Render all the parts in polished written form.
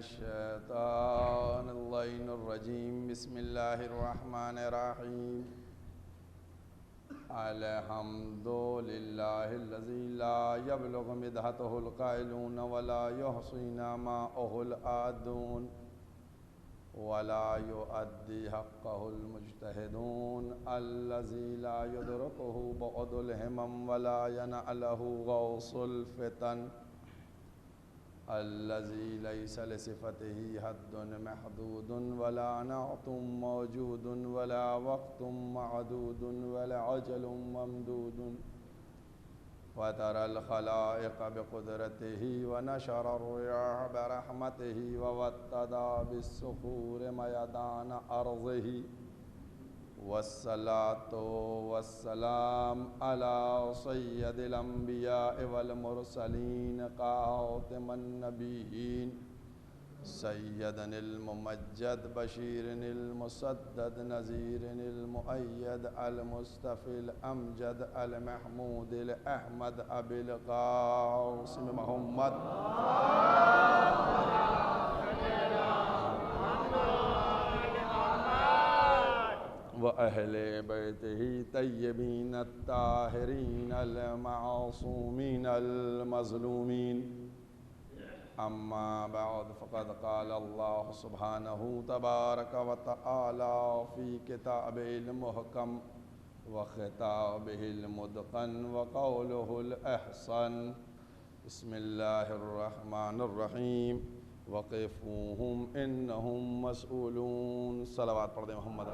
मिनश्शैतानिर्रजीम बिस्मिल्लाहिर्रहमानिर्रहीम अल्हम्दुलिल्लाहिल्लज़ी ला यब्लुगु मिदहतहुल क़ाइलून वला युहसीना माअहुल आदून वला युअद्दी हक़्क़हुल मुज्तहिदून अल्लज़ी ला युदरिकुहु बुअदुल हिमम वला यनअलहु गौसुल फ़ितन अल्लज़ी लैसा लिसिफ़तिही हद्दुन महदूदुन वला नअतुम मौजूदुन वला वक़्तुम मअदूदुन वला अजलुम ममदूदुन वतरल ख़लाइक़ बिक़ुदरतिही व नशरर रियाह बिरहमतिही व वत्तदा बिस्सुखूर मयदान अर्ज़िही वस्सलातु वस्सलाम अला सय्यदिल अंबिया वल मुरसलीन क़ातिमन नबिय्यीन सय्यदनिल मुमज्जद बशीरनिल मुसद्दद नज़ीरनिल मुअय्यद अल मुस्तफ़िल अमजद अल महमूदिल अहमद अबिल क़ासिम मोहम्मद व अहले बैतिही तय्यबीन अत्ताहिरीन अल मासूमीन अल मज़लूमीन अम्मा बाद फ़क़द क़ाल अल्लाह सुब्हानहु तबारक व तआला फ़ी किताबिहिल मुहकम व ख़िताबिहिल मुतक़न व क़ौलुहुल अहसन बिस्मिल्लाहिर रहमानिर रहीम वक़िफ़ूहुम इन्नहुम मसऊलून। सलावत पढ़ दे मोहम्मद।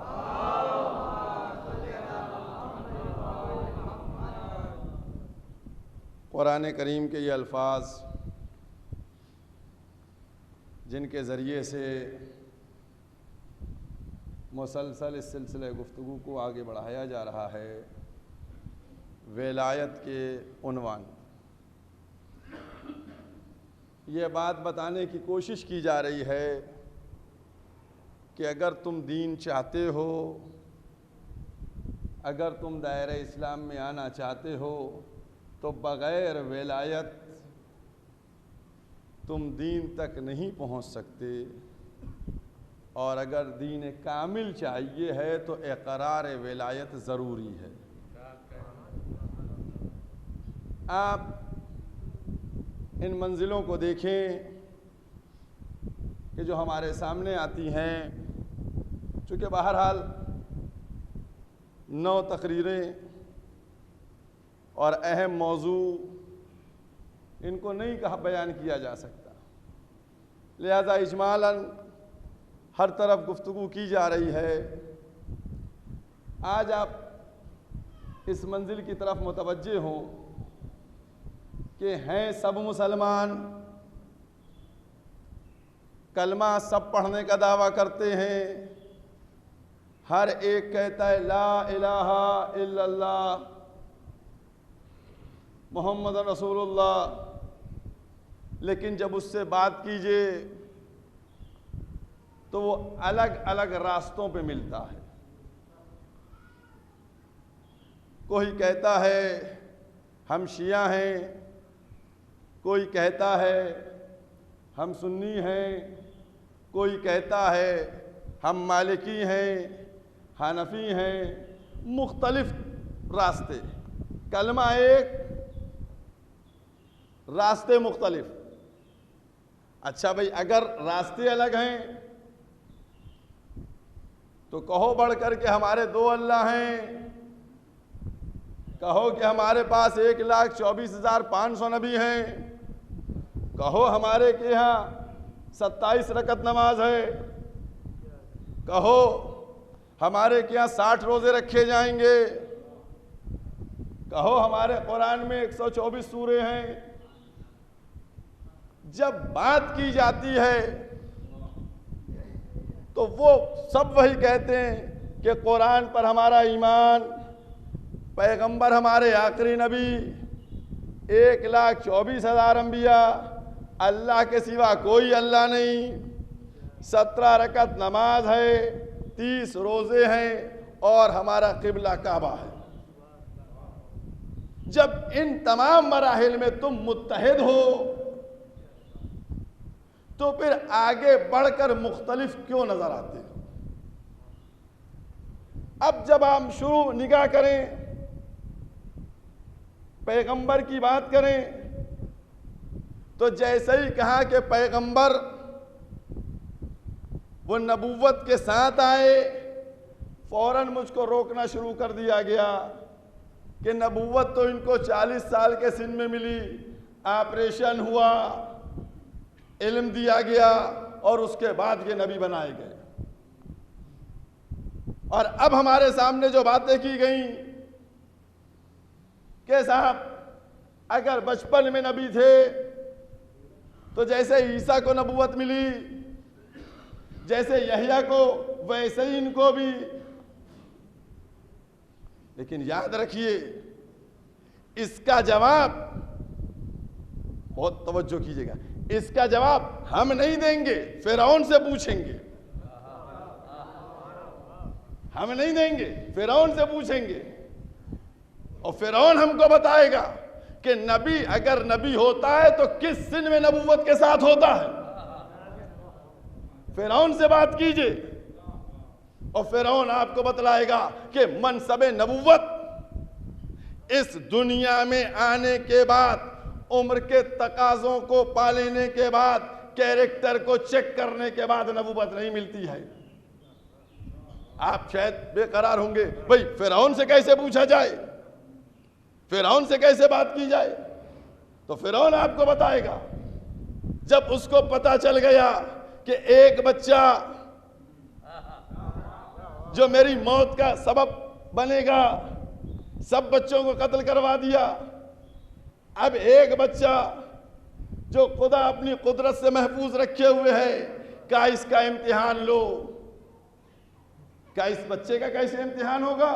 कुरान करीम के ये अल्फाज जिनके ज़रिए से मुसलसल इस सिलसिले गुफ्तगू को आगे बढ़ाया जा रहा है, विलायत के उन्वान ये बात बताने की कोशिश की जा रही है कि अगर तुम दीन चाहते हो, अगर तुम दायरे इस्लाम में आना चाहते हो तो बग़ैर विलायत तुम दीन तक नहीं पहुंच सकते, और अगर दीन कामिल चाहिए है तो इक़रार विलायत ज़रूरी है। आप इन मंजिलों को देखें कि जो हमारे सामने आती हैं, चूँकि बहरहाल 9 तकरीरें और अहम मौजू इनको नहीं कहा बयान किया जा सकता, लिहाजा इजमालन हर तरफ गुफ्तगू की जा रही है। आज आप इस मंजिल की तरफ मुतवज्जे हों कि हैं सब मुसलमान, कलमा सब पढ़ने का दावा करते हैं, हर एक कहता है ला इलाहा इल्लल्लाह मोहम्मद रसूलुल्लाह, लेकिन जब उससे बात कीजिए तो वो अलग अलग रास्तों पे मिलता है। कोई कहता है हम शिया हैं, कोई कहता है हम सुन्नी हैं, कोई कहता है हम मालिकी हैं, हनफी हैं, मुख्तलिफ रास्ते, कलमा एक, रास्ते मुख्तलिफ। अच्छा भाई, अगर रास्ते अलग हैं तो कहो बढ़ कर के हमारे 2 अल्लाह हैं, कहो कि हमारे पास 1,24,500 नबी हैं, कहो हमारे के यहाँ 27 रकत नमाज है, कहो हमारे के यहाँ 60 रोज़े रखे जाएंगे, कहो हमारे कुरान में 124 सूरे हैं। जब बात की जाती है तो वो सब वही कहते हैं कि कुरान पर हमारा ईमान, पैगंबर हमारे आखिरी नबी, 1,24,000 अंबिया, अल्लाह के सिवा कोई अल्लाह नहीं, 17 रकत नमाज है, 30 रोज़े हैं और हमारा किबला काबा है। जब इन तमाम मराहिल में तुम मुत्तहिद हो तो फिर आगे बढ़कर मुख्तलिफ क्यों नजर आते हैं? अब जब हम शुरू निगाह करें, पैगंबर की बात करें, तो जैसे ही कहा कि पैगंबर वो नबूवत के साथ आए, फौरन मुझको रोकना शुरू कर दिया गया कि नबूवत तो इनको 40 साल के सिन में मिली, ऑपरेशन हुआ, इल्म दिया गया और उसके बाद ये नबी बनाए गए। और अब हमारे सामने जो बातें की गई कि साहब अगर बचपन में नबी थे तो जैसे ईसा को नबूवत मिली, जैसे यहया को, वैसे ही इनको भी। लेकिन याद रखिए, इसका जवाब, बहुत तवज्जो कीजिएगा, इसका जवाब हम नहीं देंगे, फिरौन से पूछेंगे। हम नहीं देंगे, फिरौन से पूछेंगे। और फिरौन हमको बताएगा कि नबी अगर नबी होता है तो किस सिन में नबूवत के साथ होता है। फिरौन से बात कीजिए और फिरौन आपको बतलाएगा कि मनसबे नबूवत इस दुनिया में आने के बाद, उम्र के तकाजों को पा लेने के बाद, कैरेक्टर को चेक करने के बाद नबूवत नहीं मिलती है। आप शायद बेकरार होंगे, भाई फिरौन से कैसे पूछा जाए, फिरौन से कैसे बात की जाए? तो फिरौन आपको बताएगा, जब उसको पता चल गया कि एक बच्चा जो मेरी मौत का सबब बनेगा, सब बच्चों को कत्ल करवा दिया। अब एक बच्चा जो खुदा अपनी कुदरत से महफूज रखे हुए है, क्या इसका इम्तिहान लो? क्या इस बच्चे का कैसे इम्तिहान होगा?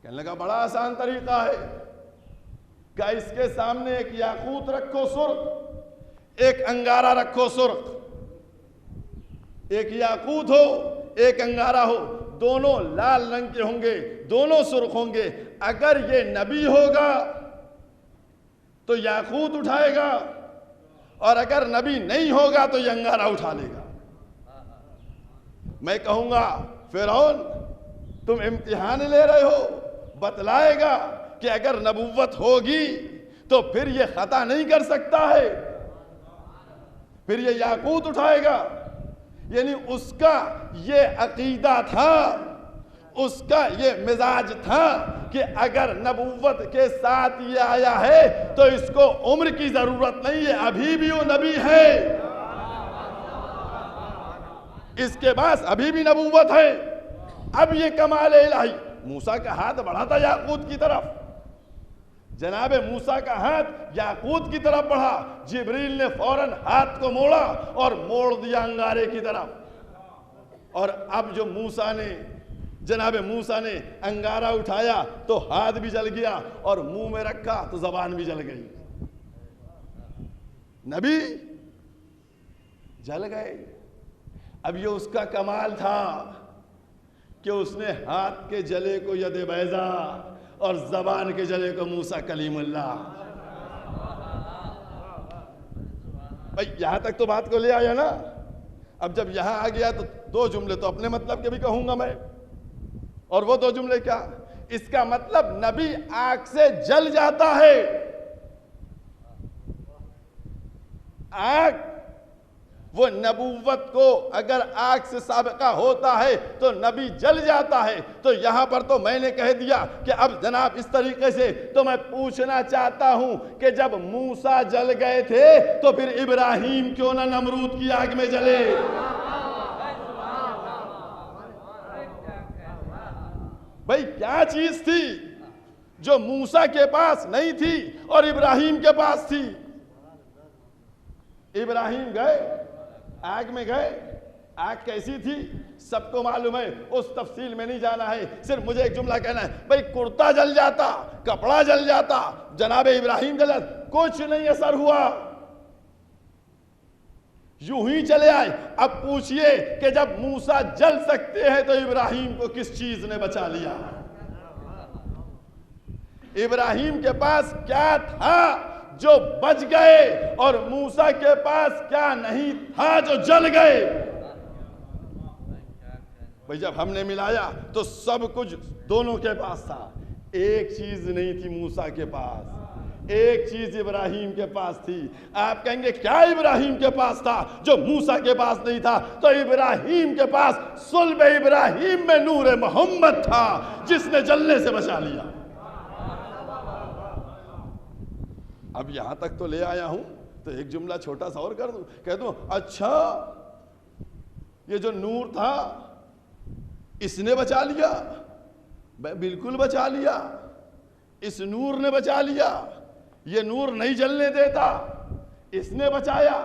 कहने लगा बड़ा आसान तरीका है। क्या इसके सामने एक याकूत रखो सुर्ख, एक अंगारा रखो सुर्ख। एक याकूत हो, एक अंगारा हो, दोनों लाल रंग के होंगे, दोनों सुर्ख होंगे। अगर ये नबी होगा तो याकूत उठाएगा, और अगर नबी नहीं होगा तो ये अंगारा उठा लेगा। मैं कहूंगा फिरौन तुम इम्तिहान ले रहे हो, बतलाएगा कि अगर नबूवत होगी तो फिर ये खता नहीं कर सकता है, फिर ये याकूत उठाएगा। यानी उसका ये अकीदा था, उसका ये मिजाज था कि अगर नबूवत के साथ ये आया है तो इसको उम्र की जरूरत नहीं है, अभी भी वो नबी है, इसके पास अभी भी नबूवत है। अब ये कमाल इलाही, मूसा का हाथ बढ़ा था याकूत की तरफ, जनाब मूसा का हाथ याकूत की तरफ बढ़ा, जिब्रील ने फौरन हाथ को मोड़ा और मोड़ दिया अंगारे की तरफ। और अब जो मूसा ने, जनाब मूसा ने अंगारा उठाया तो हाथ भी जल गया, और मुंह में रखा तो जबान भी जल गई। नबी जल गए। अब ये उसका कमाल था कि उसने हाथ के जले को यद बैजा और जबान के जले को मूसा कलीमुल्लाह। भाई यहां तक तो बात को ले आया ना। अब जब यहां आ गया तो दो जुमले तो अपने मतलब के भी कहूंगा मैं, और वो दो जुमले क्या? इसका मतलब नबी आग से जल जाता है। आग, वो नबूवत को अगर आग से साबिका होता है तो नबी जल जाता है। तो यहां पर तो मैंने कह दिया कि अब जनाब इस तरीके से तो मैं पूछना चाहता हूं कि जब मूसा जल गए थे तो फिर इब्राहिम क्यों ना नमरूद की आग में जले? भाई क्या चीज थी जो मूसा के पास नहीं थी और इब्राहिम के पास थी? इब्राहिम गए, आग में गए, आग कैसी थी सबको मालूम है, उस तफसील में नहीं जाना है। सिर्फ मुझे एक जुमला कहना है, भाई कुर्ता जल जाता, कपड़ा जल जाता, जनाब इब्राहिम जल जाता, कुछ नहीं असर हुआ, यूं ही चले आए। अब पूछिए कि जब मूसा जल सकते हैं तो इब्राहिम को किस चीज ने बचा लिया? इब्राहिम के पास क्या था जो बच गए और मूसा के पास क्या नहीं था जो जल गए। भाई जब हमने मिलाया तो सब कुछ दोनों के पास था, एक चीज नहीं थी मूसा के पास, एक चीज इब्राहिम के पास थी। आप कहेंगे क्या इब्राहिम के पास था जो मूसा के पास नहीं था? तो इब्राहिम के पास सुल्ब इब्राहिम में नूर मोहम्मद था जिसने जलने से बचा लिया। अब यहां तक तो ले आया हूं, तो एक जुमला छोटा सा और कर दूं, कह दूं अच्छा ये जो नूर था इसने बचा लिया? बिल्कुल बचा लिया, इस नूर ने बचा लिया, ये नूर नहीं जलने देता, इसने बचाया।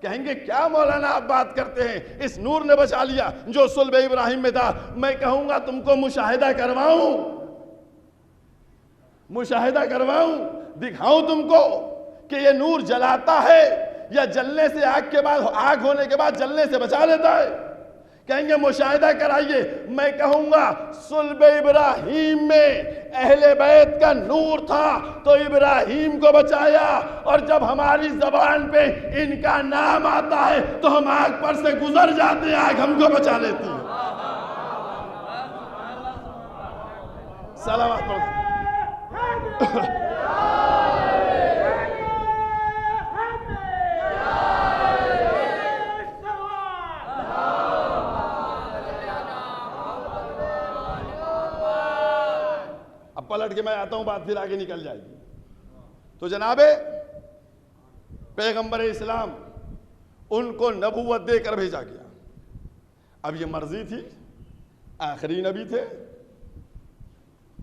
कहेंगे क्या मौलाना आप बात करते हैं, इस नूर ने बचा लिया जो सुल्ब इब्राहिम में था। मैं कहूंगा तुमको मुशाहिदा करवाऊं, मुशाहिदा करवाऊं, दिखाऊं तुमको कि ये नूर जलाता है या जलने से आग के बाद, आग होने के बाद जलने से बचा लेता है? कहेंगे मुशाहिदा कराइए। मैं कहूंगा सुल्ब इब्राहिम में अहले बैत का नूर था तो इब्राहिम को बचाया, और जब हमारी जबान पे इनका नाम आता है तो हम आग पर से गुजर जाते हैं, आग हमको बचा लेती है। सलावत पढ़ो। पलट के मैं आता हूं, बात फिर आगे निकल जाएगी। तो जनाबे पैगंबर इस्लाम उनको नबूवत देकर भेजा गया। अब ये मर्जी थी, आखिरी नबी थे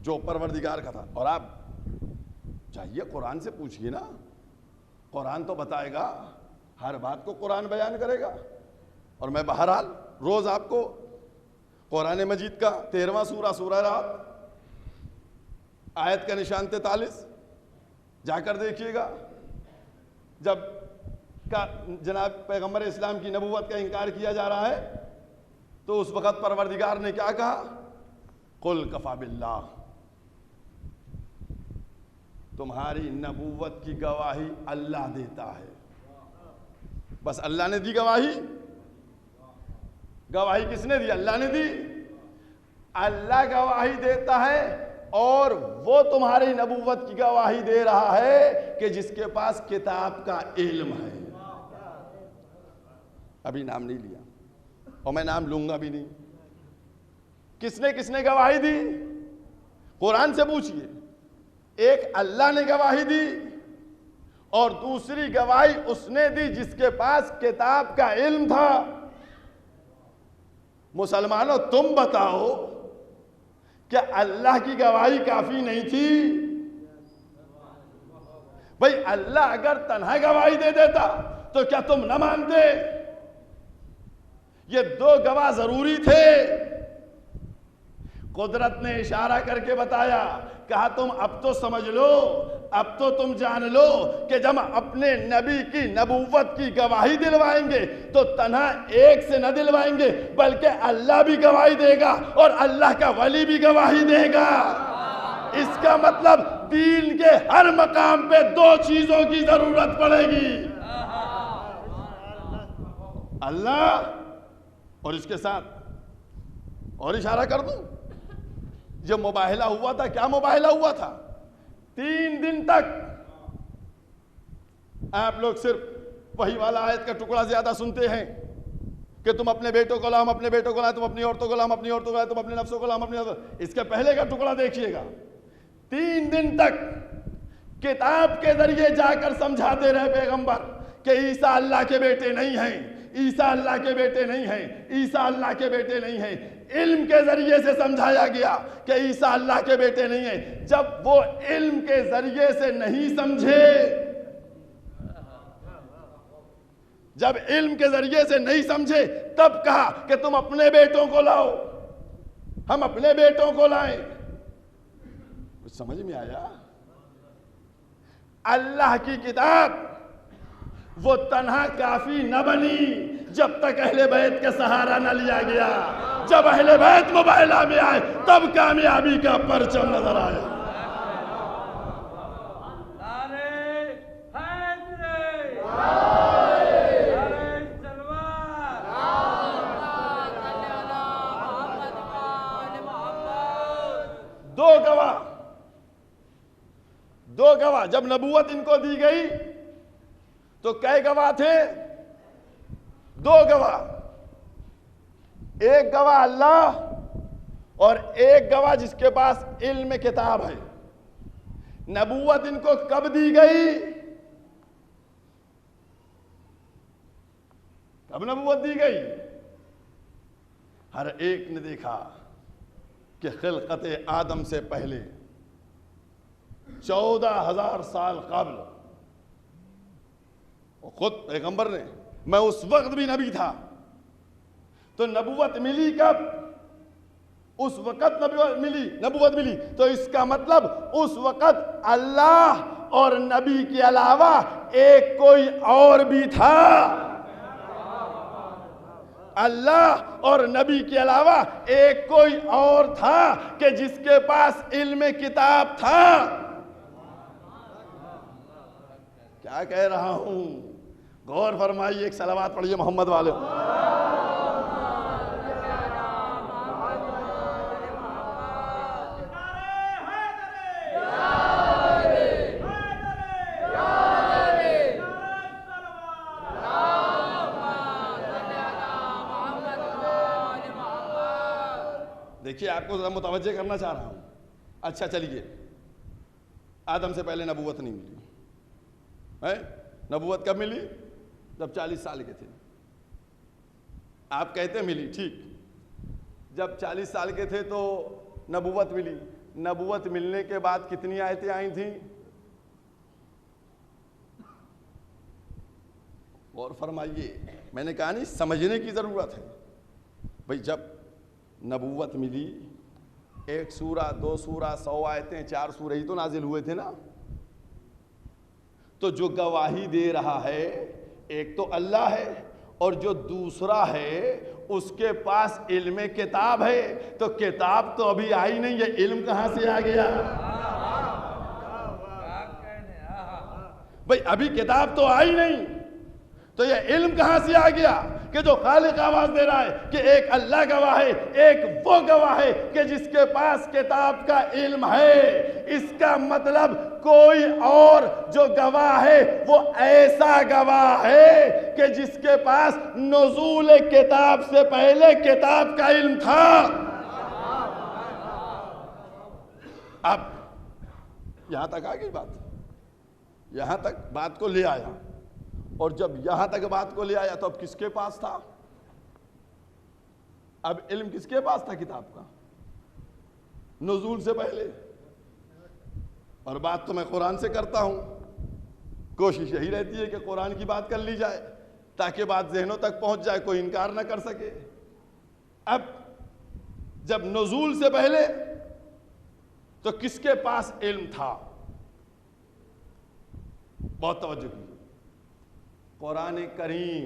जो परवरदिगार का था। और आप चाहिए कुरान से पूछिए ना, कुरान तो बताएगा, हर बात को कुरान बयान करेगा। और मैं बहरहाल रोज आपको कुरान मजीद का 13वां सूरा, सूरा रात, आयत का निशान 43 जाकर देखिएगा। जब का जनाब पैगंबर इस्लाम की नबूवत का इंकार किया जा रहा है तो उस वक्त परवरदिगार ने क्या कहा? कुल कफा बिल्लाह, तुम्हारी नबूवत की गवाही अल्लाह देता है। बस अल्लाह ने दी गवाही। गवाही किसने दी? अल्लाह ने दी। अल्लाह गवाही देता है और वो तुम्हारी नबूवत की गवाही दे रहा है कि जिसके पास किताब का इल्म है। अभी नाम नहीं लिया और मैं नाम लूंगा भी नहीं। किसने किसने गवाही दी? कुरान से पूछिए। एक अल्लाह ने गवाही दी और दूसरी गवाही उसने दी जिसके पास किताब का इल्म था। मुसलमानों तुम बताओ, क्या अल्लाह की गवाही काफी नहीं थी? भाई अल्लाह अगर तन्हा गवाही दे देता तो क्या तुम न मानते? ये दो गवाह जरूरी थे। कुदरत ने इशारा करके बताया, कहा तुम अब तो समझ लो, अब तो तुम जान लो कि जब अपने नबी की नबूवत की गवाही दिलवाएंगे तो तन्हा एक से न दिलवाएंगे, बल्कि अल्लाह भी गवाही देगा और अल्लाह का वली भी गवाही देगा। इसका मतलब दीन के हर मकाम पे दो चीजों की जरूरत पड़ेगी, अल्लाह और इसके साथ और इशारा कर दूं, जो मुबाहिला हुआ था, क्या मुबाहिला हुआ था? 3 दिन तक आप लोग सिर्फ वही वाला आयत का टुकड़ा ज्यादा सुनते हैं कि तुम अपने बेटों को लाओ, हम अपने बेटों को लाए, तुम अपनी औरतों को लाओ, हम अपनी औरतों को लाए, तुम अपने नफ्सों को लाओ, अपनी। इसके पहले का टुकड़ा देखिएगा। 3 दिन तक किताब के जरिए जाकर समझाते रहे पैगंबर कि ईसा अल्लाह के बेटे नहीं हैं, ईसा अल्लाह के बेटे नहीं हैं, ईसा अल्लाह के बेटे नहीं हैं। इल्म के जरिए से समझाया गया कि ईसा अल्लाह के बेटे नहीं हैं। जब वो इल्म के जरिए से नहीं समझे, जब इल्म के जरिए से नहीं समझे, तब कहा कि तुम अपने बेटों को लाओ, हम अपने बेटों को लाएं। कुछ समझ में आया? अल्लाह की किताब वो तन्हा काफी न बनी जब तक अहले बैत का सहारा न लिया गया। जब अहले बैत मुबाहिला में आए तब कामयाबी का परचम नजर आया। जब नबूवत इनको दी गई तो कै गवाह थे? 2 गवाह, एक गवाह अल्लाह और एक गवाह जिसके पास इल्म किताब है। नबूवत इनको कब दी गई? कब नबूवत दी गई? हर एक ने देखा कि खिलकत आदम से पहले 14,000 साल कब्ल, खुद पैगंबर ने, मैं उस वक्त भी नबी था, तो नबूवत मिली कब? उस वक्त नबूवत मिली। तो इसका मतलब उस वक्त अल्लाह और नबी के अलावा एक कोई और भी था। अल्लाह और नबी के अलावा एक कोई और था कि जिसके पास इल्म किताब था। क्या कह रहा हूं? गौर फरमाइए, एक सलावत पढ़िए मोहम्मद वाले। देखिए, आपको जरा मुतवज्जे करना चाह रहा हूं। अच्छा चलिए, आदम से पहले नबूवत नहीं मिली है। नबूवत कब मिली? जब 40 साल के थे। आप कहते मिली, ठीक। जब 40 साल के थे तो नबूवत मिली। नबूवत मिलने के बाद कितनी आयतें आई थी? और फरमाइए, मैंने कहा नहीं, समझने की जरूरत है भाई। जब नबूवत मिली, 1 सूरा, 2 सूरा, 100 आयतें, 4 सूरे ही तो नाजिल हुए थे ना। तो जो गवाही दे रहा है एक तो अल्लाह है, और जो दूसरा है उसके पास इल्म किताब है। तो किताब तो अभी आई नहीं है, इल्म कहां से आ गया भाई? अभी किताब तो आई नहीं, तो ये इल्म कहां से आ गया कि जो खालिक आवाज दे रहा है कि एक अल्लाह गवाह है, एक वो गवाह है कि जिसके पास किताब का इल्म है। इसका मतलब कोई और जो गवाह है वो ऐसा गवाह है कि जिसके पास नुज़ूल किताब से पहले किताब का इल्म था। अब यहां तक आ गई बात, यहां तक बात को ले आया। और जब यहां तक बात को ले आया तो अब किसके पास था? अब इल्म किसके पास था किताब का? नुज़ूल से पहले। और बात तो मैं कुरान से करता हूं, कोशिश यही रहती है कि कुरान की बात कर ली जाए ताकि बात ज़हनों तक पहुंच जाए, कोई इनकार ना कर सके। अब जब नुज़ूल से पहले तो किसके पास इल्म था? बहुत तवज्जो कीजिए। कुरान करीम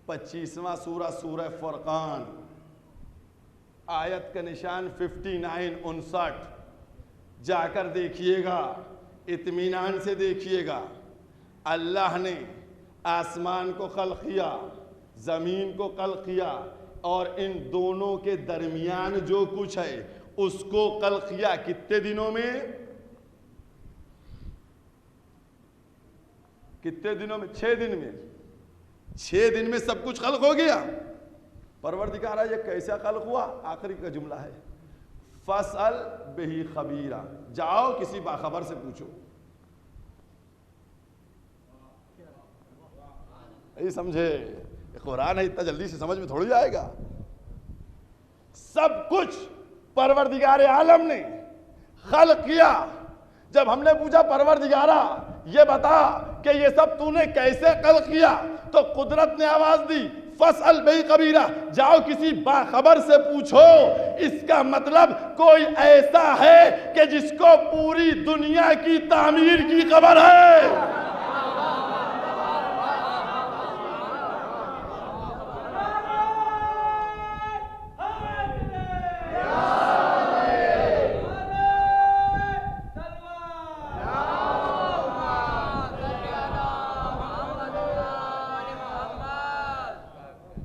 25वां सूरा, सूरह फुरकान, आयत का निशान 59, 59। जाकर देखिएगा, इत्मीनान से देखिएगा। अल्लाह ने आसमान को खल्क़ किया, ज़मीन को खल्क़ किया, और इन दोनों के दरमियान जो कुछ है उसको खल्क़ किया। कितने दिनों में? कितने दिनों में? 6 दिन में। 6 दिन में सब कुछ खल्क़ हो गया। परवरदिगार ये कैसा खल्क़ हुआ? आखिरी का जुमला है, फसल बिही खबीरा, जाओ किसी बाखबर से पूछो। यही समझे? कुरान है, इतना जल्दी से समझ में थोड़ी आएगा। सब कुछ परवरदिगार आलम ने खल्क़ किया। जब हमने पूछा परवरदिगारा ये बता कि ये सब तूने कैसे खल्क़ किया, तो कुदरत ने आवाज दी, फसल बिही कबीरा, जाओ किसी बाखबर से पूछो। इसका मतलब कोई ऐसा है कि जिसको पूरी दुनिया की तामीर की खबर है।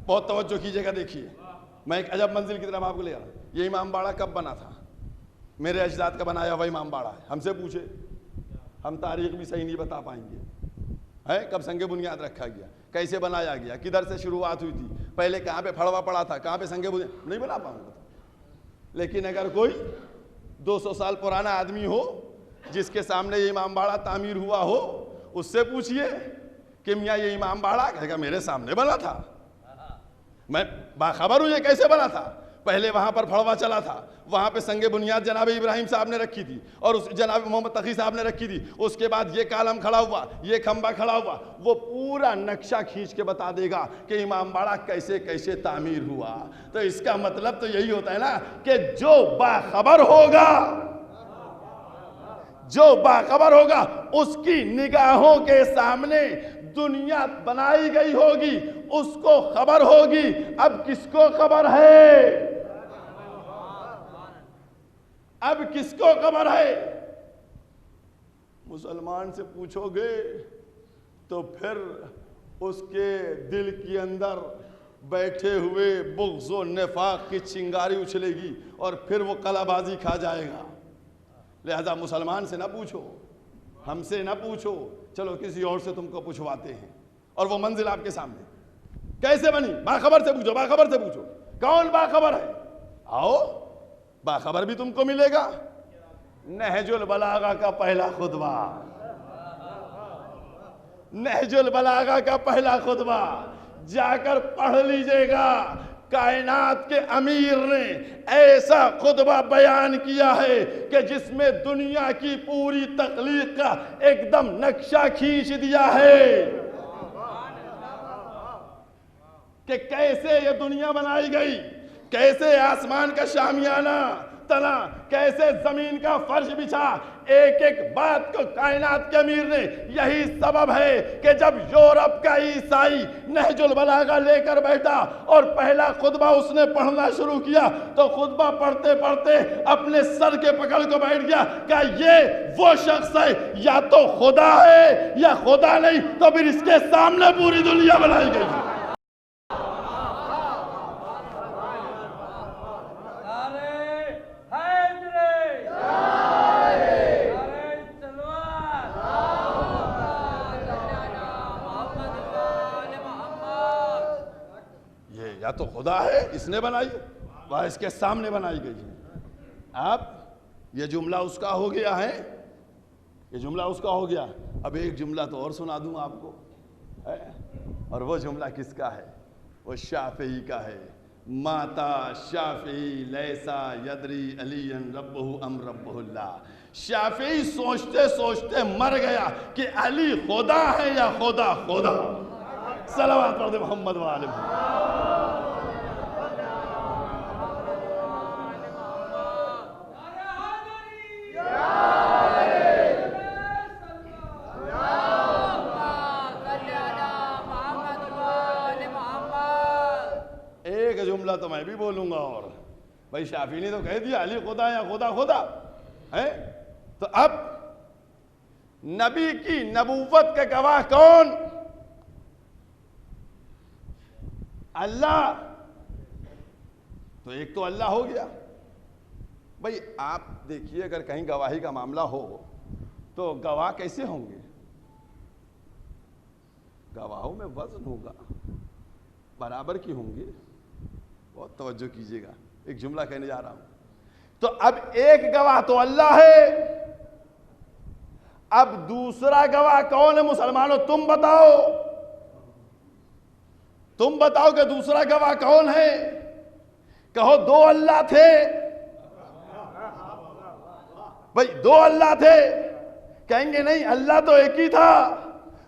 बहुत तवज्जो कीजिएगा। देखिए, मैं एक अजब मंजिल की तरफ आपको ले आ रहा हूं। ये इमाम बाड़ा कब बना था? मेरे अजदाद का बनाया हुआ इमाम बाड़ा है। हमसे पूछे, हम तारीख भी सही नहीं बता पाएंगे है, कब संगे बुनियाद रखा गया, कैसे बनाया गया, किधर से शुरुआत हुई थी, पहले कहाँ पे फड़वा पड़ा था, कहाँ पे संगे बुनियाद, नहीं बना पाऊंगा। लेकिन अगर कोई 200 साल पुराना आदमी हो जिसके सामने ये इमाम बाड़ा तामीर हुआ हो, उससे पूछिए कि मियाँ ये इमाम बाड़ा, कहेगा मेरे सामने बना था, मैं बाखबर हूँ ये कैसे बना था। पहले वहां पर फड़वा चला था, वहां पे संगे बुनियाद जनाब इब्राहिम साहब ने रखी थी और उस जनाब मोहम्मद तकी साहब ने रखी थी। उसके बाद ये कालम खड़ा हुआ, ये खंबा खड़ा हुआ, वो पूरा नक्शा खींच के बता देगा कि इमाम बाड़ा कैसे कैसे तामीर हुआ। तो इसका मतलब तो यही होता है ना कि जो बाखबर होगा, जो बाखबर होगा उसकी निगाहों के सामने दुनिया बनाई गई होगी, उसको खबर होगी। अब किसको खबर है, अब किसको खबर है? मुसलमान से पूछोगे तो फिर उसके दिल के अंदर बैठे हुए बुग़्ज़ व निफाक की चिंगारी उछलेगी और फिर वो कलाबाजी खा जाएगा। लिहाजा मुसलमान से ना पूछो, हमसे ना पूछो, चलो किसी और से तुमको पूछवाते हैं। और वो मंजिल आपके सामने कैसे बनी, बाखबर से पूछो, बाखबर से पूछो, कौन बाखबर है? आओ, बाखबर भी तुमको मिलेगा। नहजुल बलागा का पहला खुतबा, नहजुल बलागा का पहला खुतबा जाकर पढ़ लीजिएगा। कायनात के अमीर ने ऐसा खुतबा बयान किया है कि जिसमें दुनिया की पूरी तख्लीक का एकदम नक्शा खींच दिया है कि कैसे ये दुनिया बनाई गई, कैसे आसमान का शामियाना तना, कैसे जमीन का फर्श बिछा। एक एक बात को कायनात के अमीर ने, यही सबब है कि जब यूरोप का ईसाई नहजुल बलागा लेकर बैठा और पहला खुतबा उसने पढ़ना शुरू किया तो खुतबा पढ़ते पढ़ते अपने सर के पकड़ को बैठ गया कि ये वो शख्स है, या तो खुदा है या खुदा नहीं, तो फिर इसके सामने पूरी दुनिया बनाई गई। या तो खुदा है, इसने बनाई, वह इसके सामने बनाई गई है। अब ये जुमला उसका हो गया है, ये जुमला उसका हो गया। अब एक जुमला तो और सुना दूं आपको है? और वो जुमला किसका है? वो शाफी का है। माता शाफी लैसा यदरी अलीन रब्बहु अम रब्बहुल्लाह। शाफी सोचते सोचते मर गया कि अली खुदा है या खुदा खुदा। सलावत पढ़ दे मोहम्मद वाले। एक जुमला तो मैं भी बोलूंगा और भाई शाफी ने तो कह दिया अली खुदा या खुदा खुदा है। तो अब नबी की नबूवत के गवाह कौन? अल्लाह। तो एक तो अल्लाह हो गया। भाई आप देखिए, अगर कहीं गवाही का मामला हो तो गवाह कैसे होंगे? गवाहों में वजन होगा, बराबर की होंगे। बहुत तवज्जो कीजिएगा, एक जुमला कहने जा रहा हूं। तो अब एक गवाह तो अल्लाह है, अब दूसरा गवाह कौन है? मुसलमानों तुम बताओ, तुम बताओ कि दूसरा गवाह कौन है? कहो दो अल्लाह थे। भाई दो अल्लाह थे, कहेंगे नहीं अल्लाह तो एक ही था।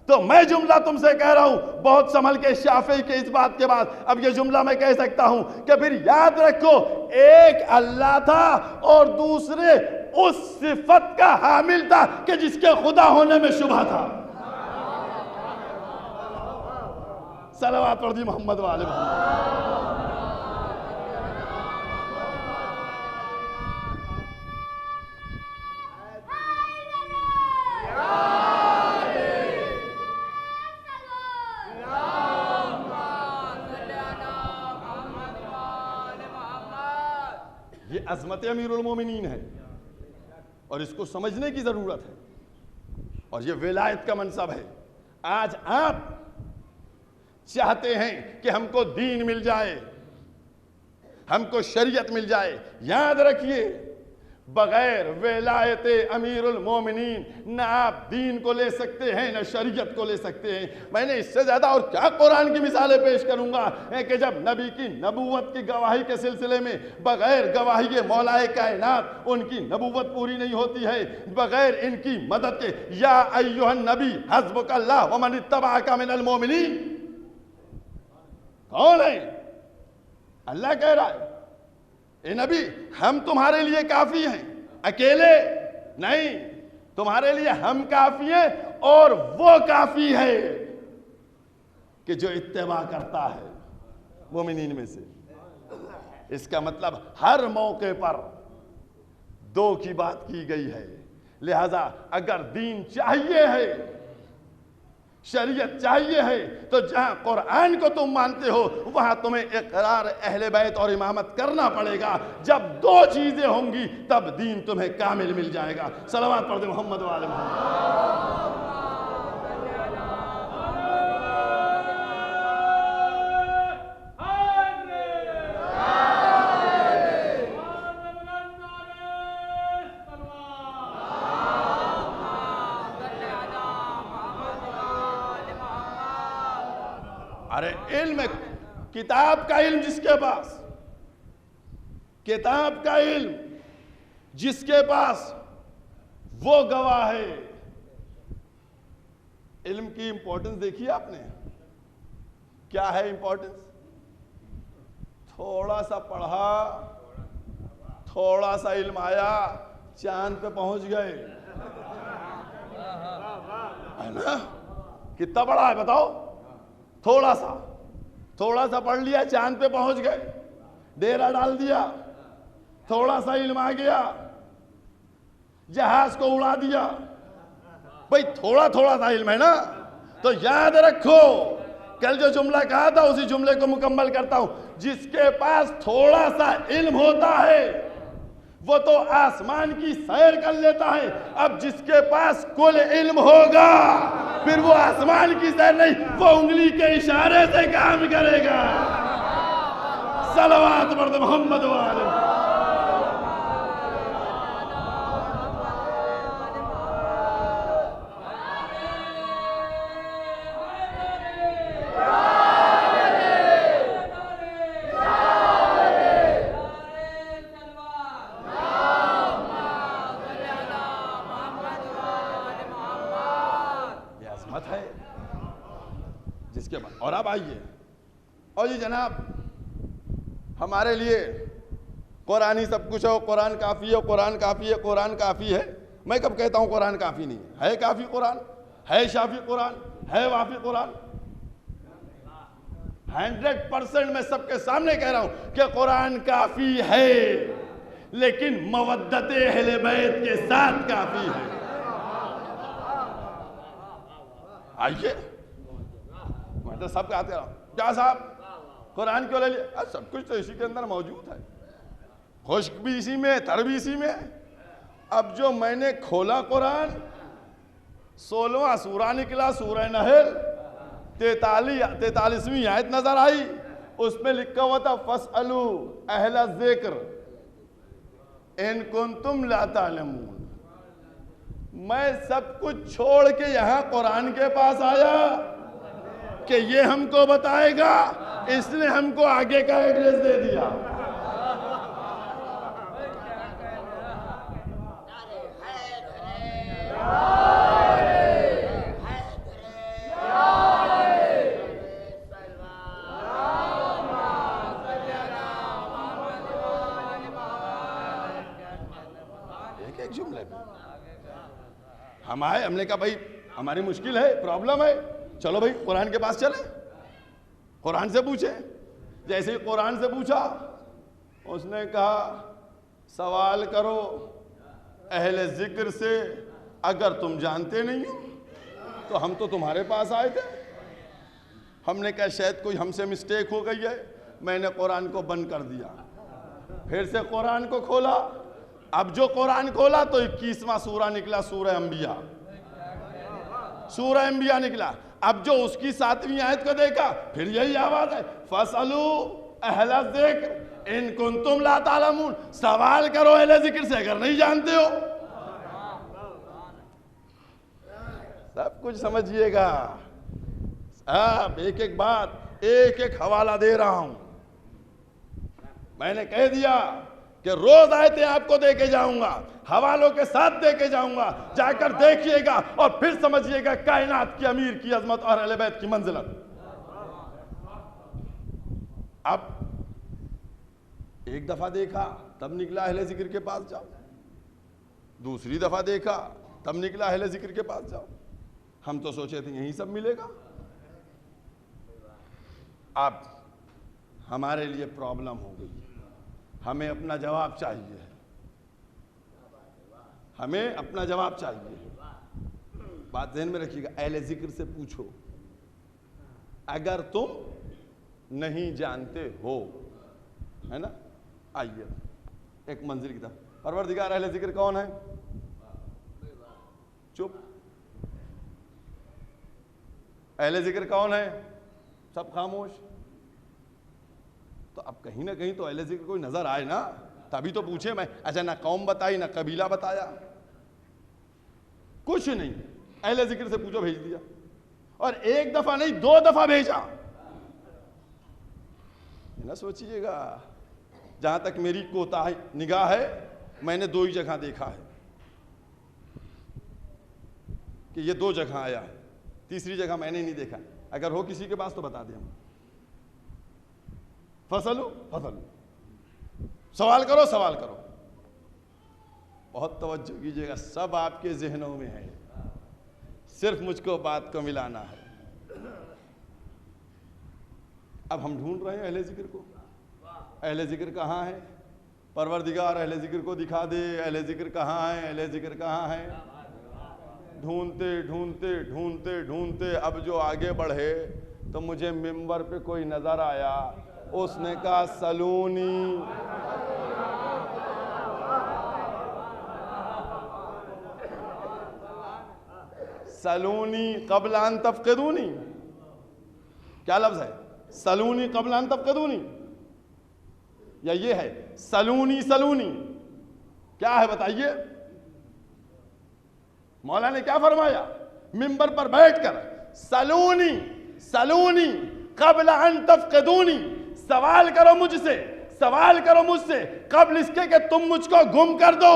तो मैं जुमला तुमसे कह रहा हूं, बहुत संभल के शाफी के इस बात के बाद अब ये जुमला मैं कह सकता हूं कि फिर याद रखो, एक अल्लाह था और दूसरे उस सिफत का हामिल था कि जिसके खुदा होने में शुबह था। सलावत पढ़ दी मोहम्मद वाले मोहम्मद। ये अज़मत अमीरुल मोमिनीन है। और इसको समझने की जरूरत है। और ये विलायत का मनसब है। आज आप चाहते हैं कि हमको दीन मिल जाए, हमको शरीयत मिल जाए। याद रखिए, बगैर विलायत अमीरुल मोमिनीन न आप दीन को ले सकते हैं न शरीयत को ले सकते हैं। मैंने इससे ज्यादा और क्या कुरान की मिसालें पेश करूंगा कि जब नबी की नबूवत की गवाही के सिलसिले में बगैर गवाही के मौलाए कायनात उनकी नबूवत पूरी नहीं होती है, बगैर इनकी मदद के। या अय्युहन नबी हस्बुकल्लाह व मन इत्तबाअका मिनल मोमिनीन, कौन है? अल्लाह कह रहा है, ए नबी हम तुम्हारे लिए काफी हैं, अकेले नहीं, तुम्हारे लिए हम काफी हैं और वो काफी है कि जो इत्तेबा करता है मोमिनीन में से। इसका मतलब हर मौके पर दो की बात की गई है। लिहाजा अगर दीन चाहिए है, शरीयत चाहिए है, तो जहां कुरान को तुम मानते हो वहां तुम्हें इकरार अहले बैत और इमामत करना पड़ेगा। जब दो चीजें होंगी तब दीन तुम्हें कामिल मिल जाएगा। सलावत पढ़ दे मोहम्मद वाले मोहम्मद। अरे इल्म, किताब का इल्म जिसके पास, किताब का इल्म जिसके पास, वो गवाह है। इल्म की इंपॉर्टेंस देखिए आपने, क्या है इंपॉर्टेंस? थोड़ा सा पढ़ा, थोड़ा सा इल्म आया, चांद पे पहुंच गए, है ना? कितना बड़ा है बताओ? थोड़ा सा पढ़ लिया, चांद पे पहुंच गए, डेरा डाल दिया, थोड़ा सा इल्म आ गया, जहाज को उड़ा दिया। भाई थोड़ा सा इल्म है ना? तो याद रखो, कल जो जुमला कहा था उसी जुमले को मुकम्मल करता हूं। जिसके पास थोड़ा सा इल्म होता है वो तो आसमान की सैर कर लेता है। अब जिसके पास कुल इल्म होगा फिर वो आसमान की सैर नहीं, वो उंगली के इशारे से काम करेगा। सलावत पढ़ दे मोहम्मद वाले। जिसके बाद और अब आइए, और जी जनाब हमारे लिए कुरान ही सब कुछ है, कुरान काफ़ी है, कुरान काफ़ी है, कुरान काफ़ी है। मैं कब कहता हूँ कुरान काफ़ी नहीं है? है काफ़ी कुरान, है शाफी कुरान, है वाफी कुरान। 100% मैं सबके सामने कह रहा हूँ कि कुरान काफ़ी है, लेकिन मवद्दत अहले बैत के साथ काफ़ी है। आइए, मैं तो सब कहते रहा, क्या साहब कुरान क्यों ले लिया? सब कुछ तो इसी के अंदर मौजूद है, खुश्क भी इसी में, तर भी इसी में। अब जो मैंने खोला कुरान, 16वां सूरा निकला, सूरह नहल, 43वीं आयत नजर आई, उसमें लिखा हुआ था फसअलू अहला ज़िक्र इन कुंतुम ला तालमून। मैं सब कुछ छोड़ के यहां कुरान के पास आया कि ये हमको बताएगा, इसने हमको आगे का एड्रेस दे दिया। एक जुमले में हम आए, हमने कहा भाई हमारी मुश्किल है, प्रॉब्लम है, चलो भाई कुरान के पास चले, कुरान से पूछे। जैसे ही कुरान से पूछा, उसने कहा सवाल करो अहले जिक्र से, अगर तुम जानते नहीं हो तो हम तो तुम्हारे पास आए थे। हमने कहा शायद कोई हमसे मिस्टेक हो गई है, मैंने कुरान को बंद कर दिया। फिर से कुरान को खोला, अब जो कुरान खोला तो 21वां सूरा निकला, सूरह अंबिया, सूरह अंबिया निकला। अब जो उसकी 7वीं आयत को देखा फिर यही आवाज है, फसलू अहला ज़िक्र इन कुंतुम ला तालमून, सवाल करो अहले जिक्र से अगर नहीं जानते हो। सब कुछ समझिएगा। अब एक एक बात, एक एक हवाला दे रहा हूं। मैंने कह दिया कि रोज आयतें आपको देके जाऊंगा, हवालों के साथ देके जाऊंगा, जाकर देखिएगा और फिर समझिएगा कायनात की अमीर की अजमत और अहले बैत की मंजिलत। अब एक दफा देखा तब निकला अहले जिक्र के पास जाओ, दूसरी दफा देखा तब निकला अहले जिक्र के पास जाओ। हम तो सोचे थे यही सब मिलेगा। अब हमारे लिए प्रॉब्लम हो गई, हमें अपना जवाब चाहिए, हमें अपना जवाब चाहिए। बात ध्यान में रखिएगा, अहले जिक्र से पूछो अगर तुम नहीं जानते हो, है ना। आइए एक मंजिल की तरफ। परवरदिगार अहले जिक्र कौन है? चुप। अहले जिक्र कौन है? सब खामोश। तो अब कहीं ना कहीं तो अहले जिक्र कोई नजर आए ना, तभी तो पूछे मैं। अच्छा, ना कौम बताई ना कबीला बताया, कुछ नहीं। अहले जिक्र से पूछो, भेज दिया। और एक दफा नहीं 2 दफा भेजा। ना सोचिएगा, जहां तक मेरी कोताही निगाह है मैंने 2 ही जगह देखा है कि ये 2 जगह आया है, तीसरी जगह मैंने नहीं देखा। अगर हो किसी के पास तो बता दें हम। फसलू फसलू, सवाल करो सवाल करो। बहुत तवज्जो कीजिएगा, सब आपके जहनों में है, सिर्फ मुझको बात को मिलाना है। अब हम ढूंढ रहे हैं अहले जिक्र को। अहले जिक्र कहाँ है? परवरदिगार अहले जिक्र को दिखा दे। अहले जिक्र कहाँ है? अहले जिक्र कहाँ है? ढूंढते ढूंढते ढूंढते ढूंढते अब जो आगे बढ़े तो मुझे मिंबर पे कोई नजर आया। उसने कहा सलूनी, सलूनी कब्ल अन तफ़क़िदूनी। क्या लफ्ज है? सलूनी कब्ल अन तफ़क़िदूनी, या ये है सलूनी सलूनी? क्या है बताइए? मौला ने क्या फरमाया मिंबर पर बैठकर? सलूनी सलूनी कब्ल अन तफ़क़िदूनी, सवाल करो मुझसे, सवाल करो मुझसे कब्ल इसके कि तुम मुझको गुम कर दो।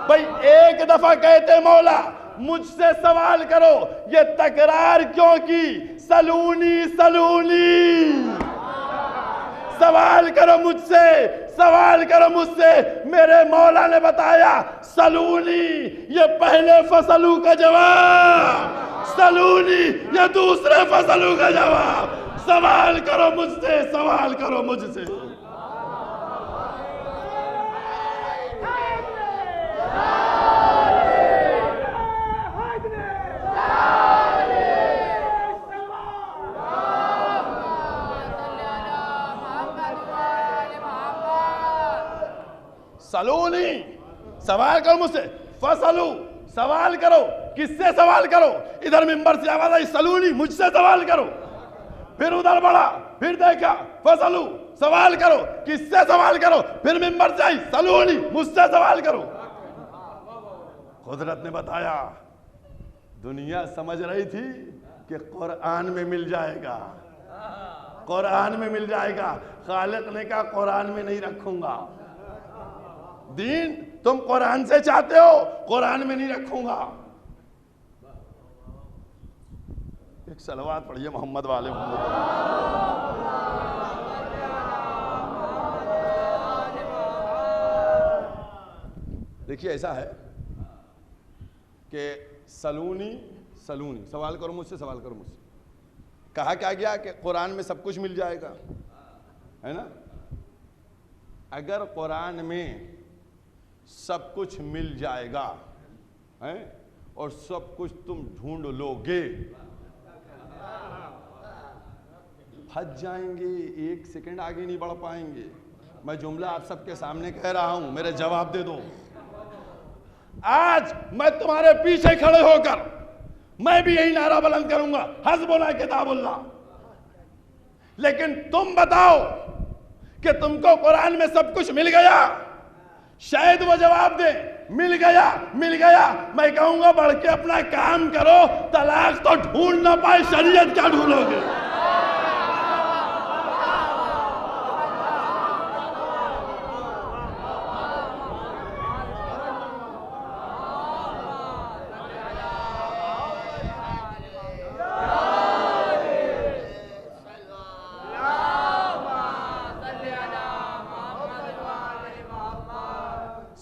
भाई एक दफा कहते मौला मुझसे सवाल करो, ये तकरार क्यों की? सलूनी सलूनी, सवाल करो मुझसे, सवाल करो मुझसे। मेरे मौला ने बताया सलूनी ये पहले फसलू का जवाब, सलूनी ये दूसरे फसलू का जवाब। सवाल करो मुझसे, सवाल करो मुझसे। सलूनी, सवाल करो मुझसे। फसलू, सवाल करो। किससे सवाल करो? इधर मिंबर से आवाज आई सलूनी, मुझसे सवाल करो। फिर उधर बढ़ा, फिर देखा फसलू, सवाल करो। किससे सवाल करो? फिर मिंबर से आई सलूनी, मुझसे सवाल करो। कुदरत ने बताया, दुनिया समझ रही थी कि कुरान में मिल जाएगा, कुरान में मिल जाएगा। खालिक ने कहा कुरान में नहीं रखूंगा दीन, तुम कुरान से चाहते हो, कुरान में नहीं रखूंगा। एक सलवात पढ़िए मोहम्मद वाले मोहम्मद। देखिए ऐसा है कि सलूनी सलूनी, सवाल करो मुझसे, सवाल करो मुझसे। कहा क्या गया कि कुरान में सब कुछ मिल जाएगा, है ना। अगर कुरान में सब कुछ मिल जाएगा है और सब कुछ तुम ढूंढ लोगे, फंस जाएंगे, 1 सेकंड आगे नहीं बढ़ पाएंगे। मैं जुमला आप सबके सामने कह रहा हूं, मेरे जवाब दे दो। आज मैं तुम्हारे पीछे खड़े होकर मैं भी यही नारा बुलंद करूंगा, हस्बुना किताबुल्लाह। लेकिन तुम बताओ कि तुमको कुरान में सब कुछ मिल गया? शायद वो जवाब दे मिल गया, मिल गया। मैं कहूंगा बढ़ के अपना काम करो, तलाक तो ढूंढ ना पाए, शरीयत क्या ढूंढोगे?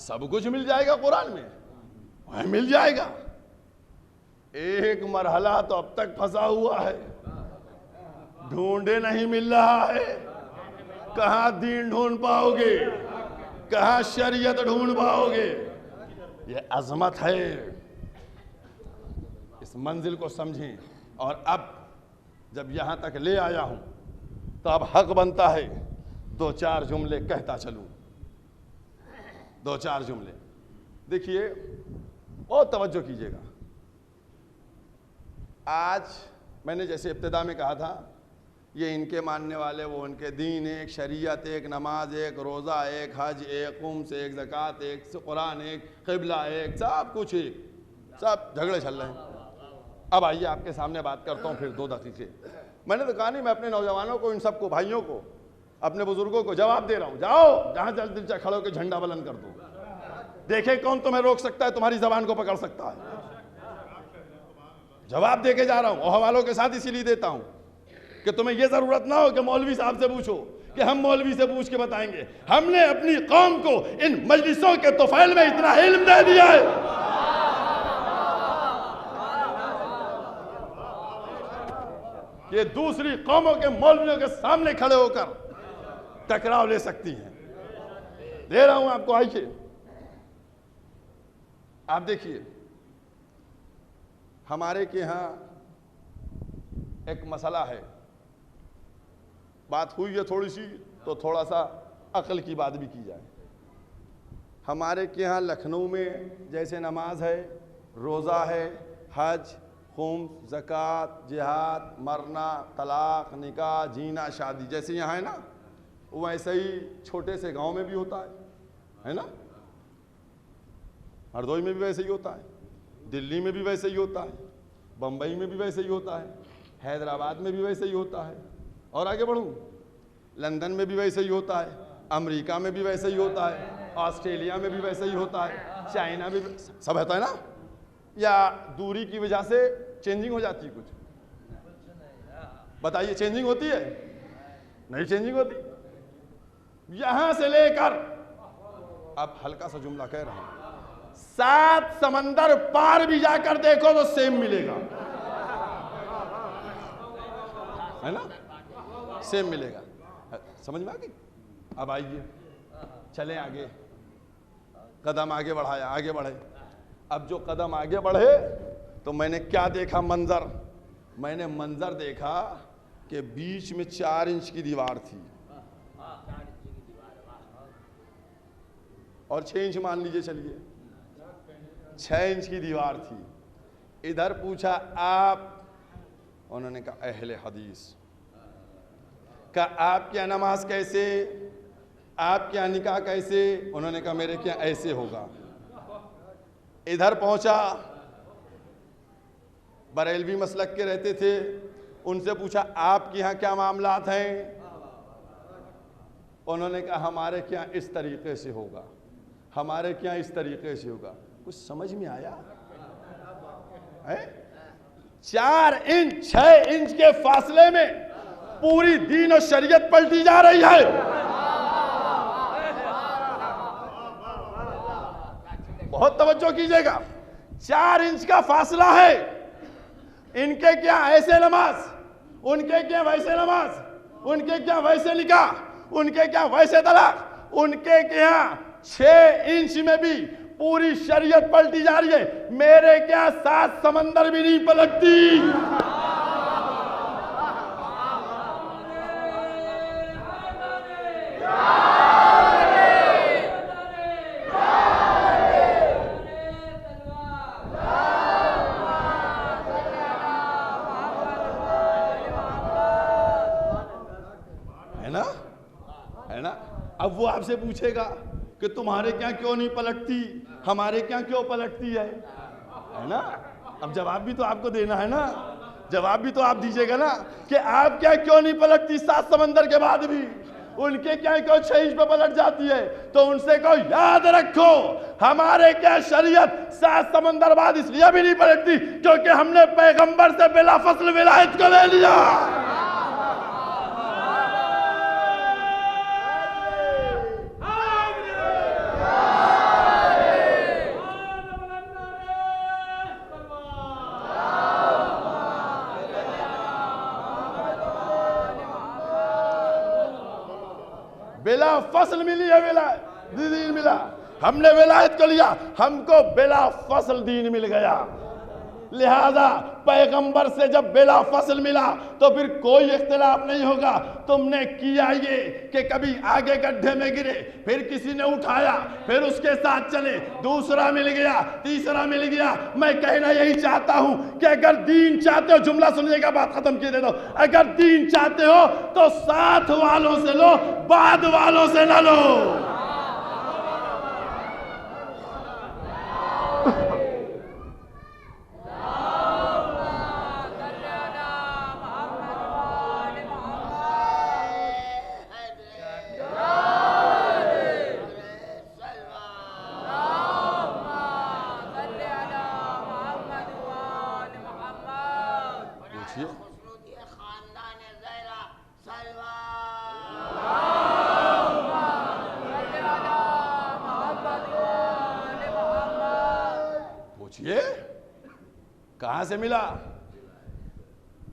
सब कुछ मिल जाएगा कुरान में, वह मिल जाएगा। एक मरहला तो अब तक फंसा हुआ है, ढूंढे नहीं मिल रहा है। कहां दीन ढूंढ पाओगे, कहां शरीयत ढूंढ पाओगे? ये अजमत है। इस मंजिल को समझें। और अब जब यहां तक ले आया हूं तो अब हक बनता है दो चार जुमले कहता चलूं। दो चार जुमले देखिए, बहुत तवज्जो कीजिएगा। आज मैंने जैसे इब्तिदा में कहा था, ये इनके मानने वाले, वो उनके दीन, एक शरीयत, एक नमाज, एक रोज़ा, एक हज, एक खुम्स, एक ज़कात, एक कुरान, एक क़िबला, एक सब कुछ, एक सब झगड़े चल रहे हैं। अब आइए आपके सामने बात करता हूँ फिर 2 दकीक़े। मैंने तो कहा नहीं, मैं अपने नौजवानों को, इन सबको, भाइयों को, अपने बुजुर्गों को जवाब दे रहा हूँ, जाओ जहां जल्दी से खड़े होकर झंडा बुलंद कर दो। देखे कौन तुम्हें रोक सकता है, तुम्हारी जबान को पकड़ सकता है। जवाब दे के जा रहा हूं, और हवालों के साथ इसीलिए देता हूं कि तुम्हें यह जरूरत ना हो कि मौलवी साहब से पूछो, कि हम मौलवी से पूछ के बताएंगे। हमने अपनी कौम को इन मजलिसों के तोफैल में इतना इल्म दे दिया है, ये दूसरी कौमों के मौलवियों के सामने खड़े होकर टकराव ले सकती हैं। दे रहा हूं आपको। आइए आप देखिए, हमारे के यहां एक मसला है, बात हुई है थोड़ी सी, तो थोड़ा सा अक्ल की बात भी की जाए। हमारे के यहाँ लखनऊ में जैसे नमाज है, रोज़ा है, हज, खुम्स, ज़कात, जिहाद, मरना, तलाक, निकाह, जीना, शादी, जैसे यहाँ है ना, वैसे ही छोटे से गांव में भी होता है ना? हरदोई में भी वैसे ही होता है, दिल्ली में भी वैसे ही होता है, बम्बई में भी वैसे ही होता है, हैदराबाद में भी वैसे ही होता है, और आगे बढ़ूँ, लंदन में भी वैसे ही होता है, अमेरिका में भी वैसे ही होता है, ऑस्ट्रेलिया में भी वैसे ही होता है, चाइना में भी सब होता है ना? या दूरी की वजह से चेंजिंग हो जाती है कुछ? बताइए, चेंजिंग होती है? नहीं चेंजिंग होती। यहां से लेकर, अब हल्का सा जुमला कह रहा हूं, 7 समंदर पार भी जाकर देखो तो सेम मिलेगा, है ना? सेम मिलेगा। समझ में आ गई? अब आइए, चलें आगे, कदम आगे बढ़ाया, आगे बढ़े। अब जो कदम आगे बढ़े तो मैंने क्या देखा मंजर? मैंने मंजर देखा कि बीच में 4 इंच की दीवार थी, और 6 इंच मान लीजिए, चलिए 6 इंच की दीवार थी। इधर पूछा आप, उन्होंने कहा अहले हदीस। कहा आपके यहाँ नमाज कैसे, आपके यहाँ निकाह कैसे? उन्होंने कहा मेरे क्या ऐसे होगा। इधर पहुंचा, बरेलवी मसलक के रहते थे, उनसे पूछा आपके यहाँ क्या मामलात हैं? उन्होंने कहा हमारे क्या इस तरीके से होगा, हमारे क्या इस तरीके से होगा। कुछ समझ में आया है? 4 इंच 6 इंच के फासले में पूरी दीन और शरीयत पलटी जा रही है। बहुत तवज्जो कीजिएगा, 4 इंच का फासला है। इनके क्या ऐसे नमाज, उनके क्या वैसे नमाज, उनके क्या वैसे निकाह, उनके क्या वैसे तलाक, उनके क्या 6 इंच में भी पूरी शरीयत पलटी जा रही है। मेरे क्या 7 समंदर भी नहीं पलटती। ना, है ना। अब वो आपसे पूछेगा कि तुम्हारे क्या क्यों नहीं पलटती, हमारे क्या क्यों पलटती है ना। अब जवाब भी तो आपको देना है ना, जवाब भी तो आप दीजिएगा ना कि आप क्या क्यों नहीं पलटती 7 समंदर के बाद भी, उनके क्या क्यों 6 इंच पे पलट जाती है। तो उनसे कहो याद रखो हमारे क्या शरीयत 7 समंदर बाद इसलिए भी नहीं पलटती क्योंकि हमने पैगंबर से बिला फसल विलायत को ले लिया। बिला फसल मिली है, विलायत दीन मिला, हमने विलायत को लिया, हमको बिला फसल दीन मिल गया। लिहाजा पैगंबर से जब बिला फसल मिला तो फिर कोई इख्तिलाफ नहीं होगा। तुमने किया ये कि कभी आगे गड्ढे में गिरे, फिर किसी ने उठाया, फिर उसके साथ चले, दूसरा मिल गया, तीसरा मिल गया। मैं कहना यही चाहता हूं कि अगर दीन चाहते हो, जुमला सुनिएगा, बात खत्म किए देता हूं, अगर दीन चाहते हो तो साथ वालों से लो, बाद वालों से ना लो। पूछिए कहां से मिला,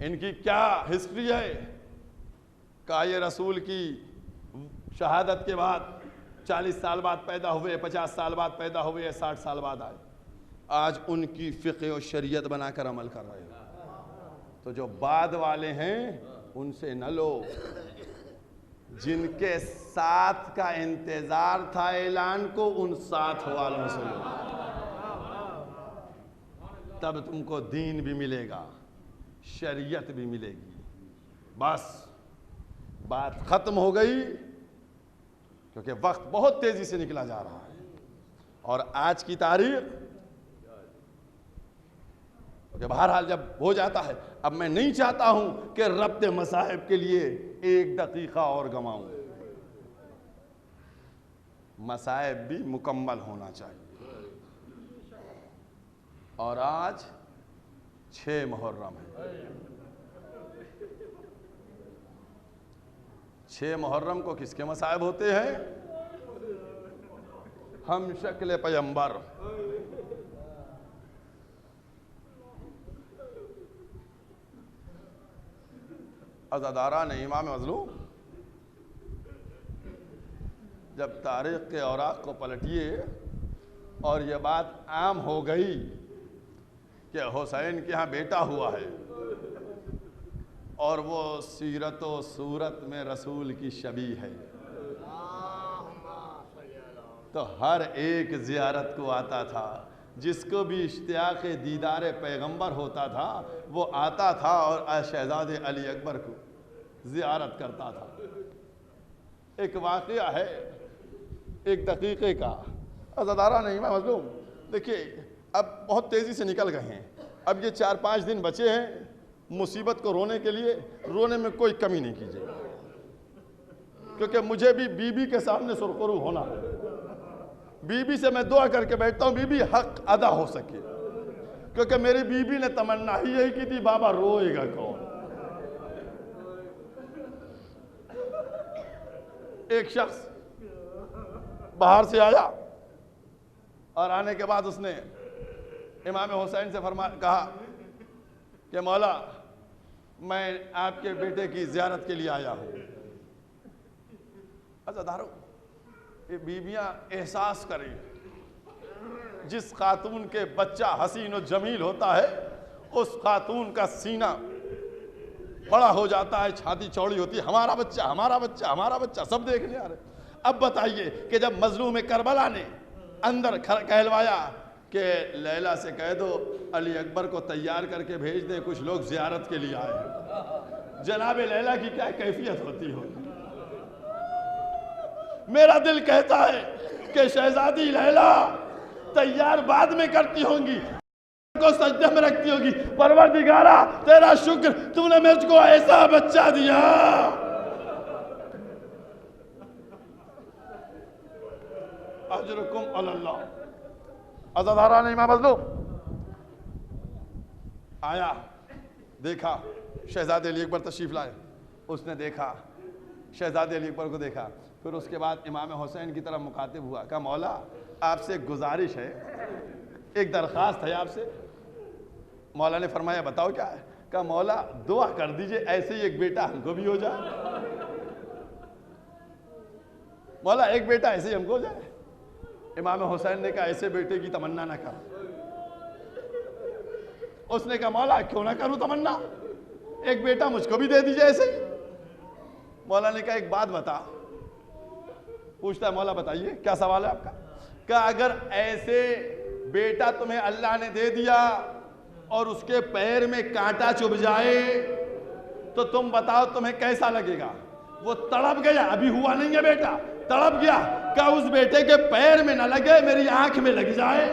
इनकी क्या हिस्ट्री है। का ये रसूल की शहादत के बाद 40 साल बाद पैदा हुए, 50 साल बाद पैदा हुए या 60 साल बाद आए, आज उनकी फ़िक़्ह और शरीयत बनाकर अमल कर रहे हो। तो जो बाद वाले हैं उनसे न लो, जिनके साथ का इंतजार था ऐलान को, उन साथ वालों से लो, तब तुमको दीन भी मिलेगा, शरीयत भी मिलेगी। बस बात खत्म हो गई, क्योंकि वक्त बहुत तेजी से निकला जा रहा है। और आज की तारीख बहरहाल जब हो जाता है, अब मैं नहीं चाहता हूं कि रब्त मसाहिब के लिए 1 दकीका और गंवाऊं। मसाहिब भी मुकम्मल होना चाहिए। और आज 6 मुहर्रम है। 6 मुहर्रम को किसके मसाहिब होते हैं? हम शक्ल पैगंबर, अज़ादारा ने इमाम मज़लूम, जब तारीख़ के औराक़ को पलटिए और ये बात आम हो गई कि हुसैन के यहाँ बेटा हुआ है और वो सीरत व सूरत में रसूल की शबीह है, तो हर एक ज़ियारत को आता था। जिसको भी इश्तियाक़ दीदार पैगंबर होता था वो आता था और शहज़ादे अली अकबर को ज़ियारत करता था। एक वाक़या है 1 दकीक़े का, अज़ादारा नहीं मैं मज़लूम। देखिए अब बहुत तेज़ी से निकल गए हैं, अब ये 4-5 दिन बचे हैं मुसीबत को रोने के लिए। रोने में कोई कमी नहीं कीजिए, क्योंकि मुझे भी बीबी के सामने सुरखरू होना है। बीबी से मैं दुआ करके बैठता हूँ बीबी हक अदा हो सके, क्योंकि मेरी बीबी ने तमन्ना ही यही की थी, बाबा रोएगा कौन। एक शख्स बाहर से आया और आने के बाद उसने इमाम हुसैन से कहा कि मौला मैं आपके बेटे की ज़ियारत के लिए आया हूँ। अज़ादारो, ये बीबियाँ एहसास करें, जिस खातून के बच्चा हसीन और जमील होता है उस खातून का सीना बड़ा हो जाता है, छाती चौड़ी होती है, हमारा बच्चा हमारा बच्चा हमारा बच्चा, सब देखने आ रहे। अब बताइए कि जब मजलूम करबला ने अंदर कहलवाया कि लैला से कह दो अली अकबर को तैयार करके भेज दे, कुछ लोग ज़ियारत के लिए आए हैं, जनाब लैला की क्या कैफियत होती होगी। मेरा दिल कहता है कि शहजादी लैला तैयार बाद में करती होंगी, को सजदे में रखती होगी। परवरदिगारा तेरा शुक्र, तूने मुझको ऐसा बच्चा दिया। अजरुकुम अल्लाह। अज़ादारा ने इमाम मज़लूम आया, देखा शहजादे अली अकबर तशरीफ लाए, उसने देखा शहजादे अली अकबर को देखा, फिर उसके बाद इमाम हुसैन की तरफ मुखातिब हुआ, कहा मौला आपसे एक गुजारिश है, एक दरख्वास्त है आपसे। मौला ने फरमाया बताओ क्या है। कहा मौला दुआ कर दीजिए ऐसे ही एक बेटा हमको भी हो जाए। मौला एक बेटा ऐसे ही हमको हो जाए। इमाम हुसैन ने कहा ऐसे बेटे की तमन्ना ना कर। उसने कहा मौला क्यों ना करूं तमन्ना, एक बेटा मुझको भी दे दीजिए ऐसे ही। मौला ने कहा एक बात बता। पूछता है मौला बताइए क्या सवाल है आपका। कहा अगर ऐसे बेटा तुम्हें अल्लाह ने दे दिया और उसके पैर में कांटा चुभ जाए तो तुम बताओ तुम्हें कैसा लगेगा। वो तड़प गया, अभी हुआ नहीं है बेटा, तड़प गया। क्या उस बेटे के पैर में न लगे, मेरी आंख में लग जाए।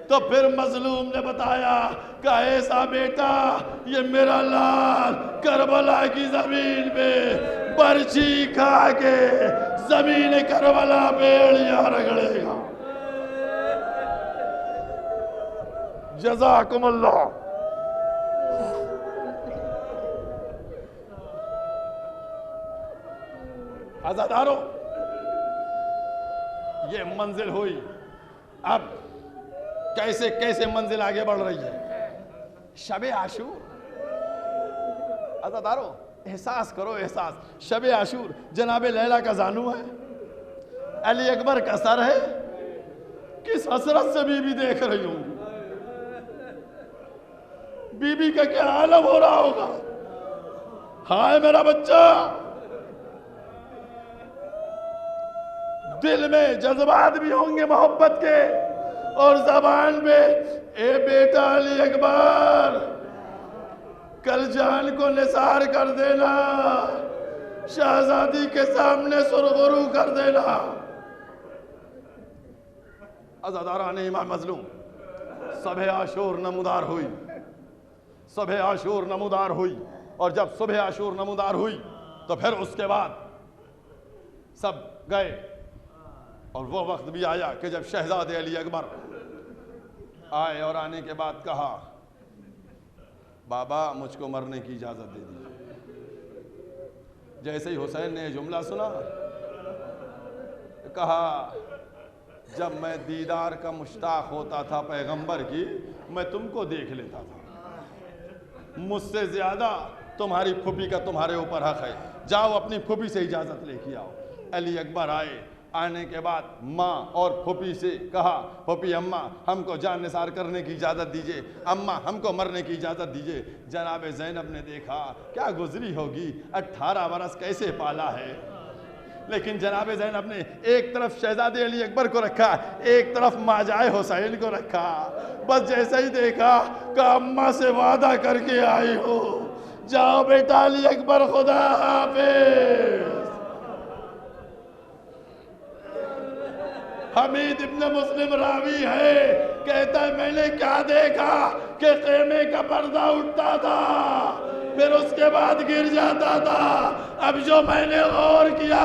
तो फिर मजलूम ने बताया कि ऐसा बेटा ये मेरा लाल करबला की जमीन पे बर्छी खा के जमीन करबला बेड़िया रगड़ेगा। जज़ाकुमुल्लाह। आजादारों ये मंजिल हुई, अब कैसे कैसे मंजिल आगे बढ़ रही है। शबे आशूर, आजादारों एहसास करो, एहसास। शबे आशूर जनाबे लैला का जानू है, अली अकबर का सर है, किस हसरत से बीबी देख रही होंगी। बीबी का क्या आलम हो रहा होगा, हाय मेरा बच्चा। दिल में जज्बात भी होंगे मोहब्बत के और जबान पे ए बेटा अली अकबर कल जान को निसार कर देना, शहजादी के सामने सुरगुरु कर देना। अज़ादारा ने इमाम मजलूम सुबह आशूर नमूदार हुई, सुबह आशूर नमूदार हुई। और जब सुबह आशूर नमूदार हुई तो फिर उसके बाद सब गए और वो वक्त भी आया कि जब शहजादे अली अकबर आए और आने के बाद कहा बाबा मुझको मरने की इजाज़त दे दी। जैसे ही हुसैन ने जुमला सुना कहा जब मैं दीदार का मुश्ताक होता था पैगंबर की, मैं तुमको देख लेता था। मुझसे ज़्यादा तुम्हारी फूफी का तुम्हारे ऊपर हक है, जाओ अपनी फूफी से इजाज़त लेके आओ। अली अकबर आए, आने के बाद माँ और फूफी से कहा फूफी अम्मा हमको जान निसार करने की इजाज़त दीजिए, अम्मा हमको मरने की इजाज़त दीजिए। जनाब ज़ैनब ने देखा क्या गुजरी होगी, 18 बरस कैसे पाला है। लेकिन जनाब ज़ैनब ने एक तरफ शहजादे अली अकबर को रखा, एक तरफ माजाए हुसैन को रखा। बस जैसे ही देखा कि अम्मा से वादा करके आई हो, जाओ बेटा अली अकबर खुदा हाफिज़। हमीद इब्न मुस्लिम रावी है, कहता है मैंने क्या देखा कि खेमे का पर्दा उठता था फिर उसके बाद गिर जाता था। अब जो मैंने गौर किया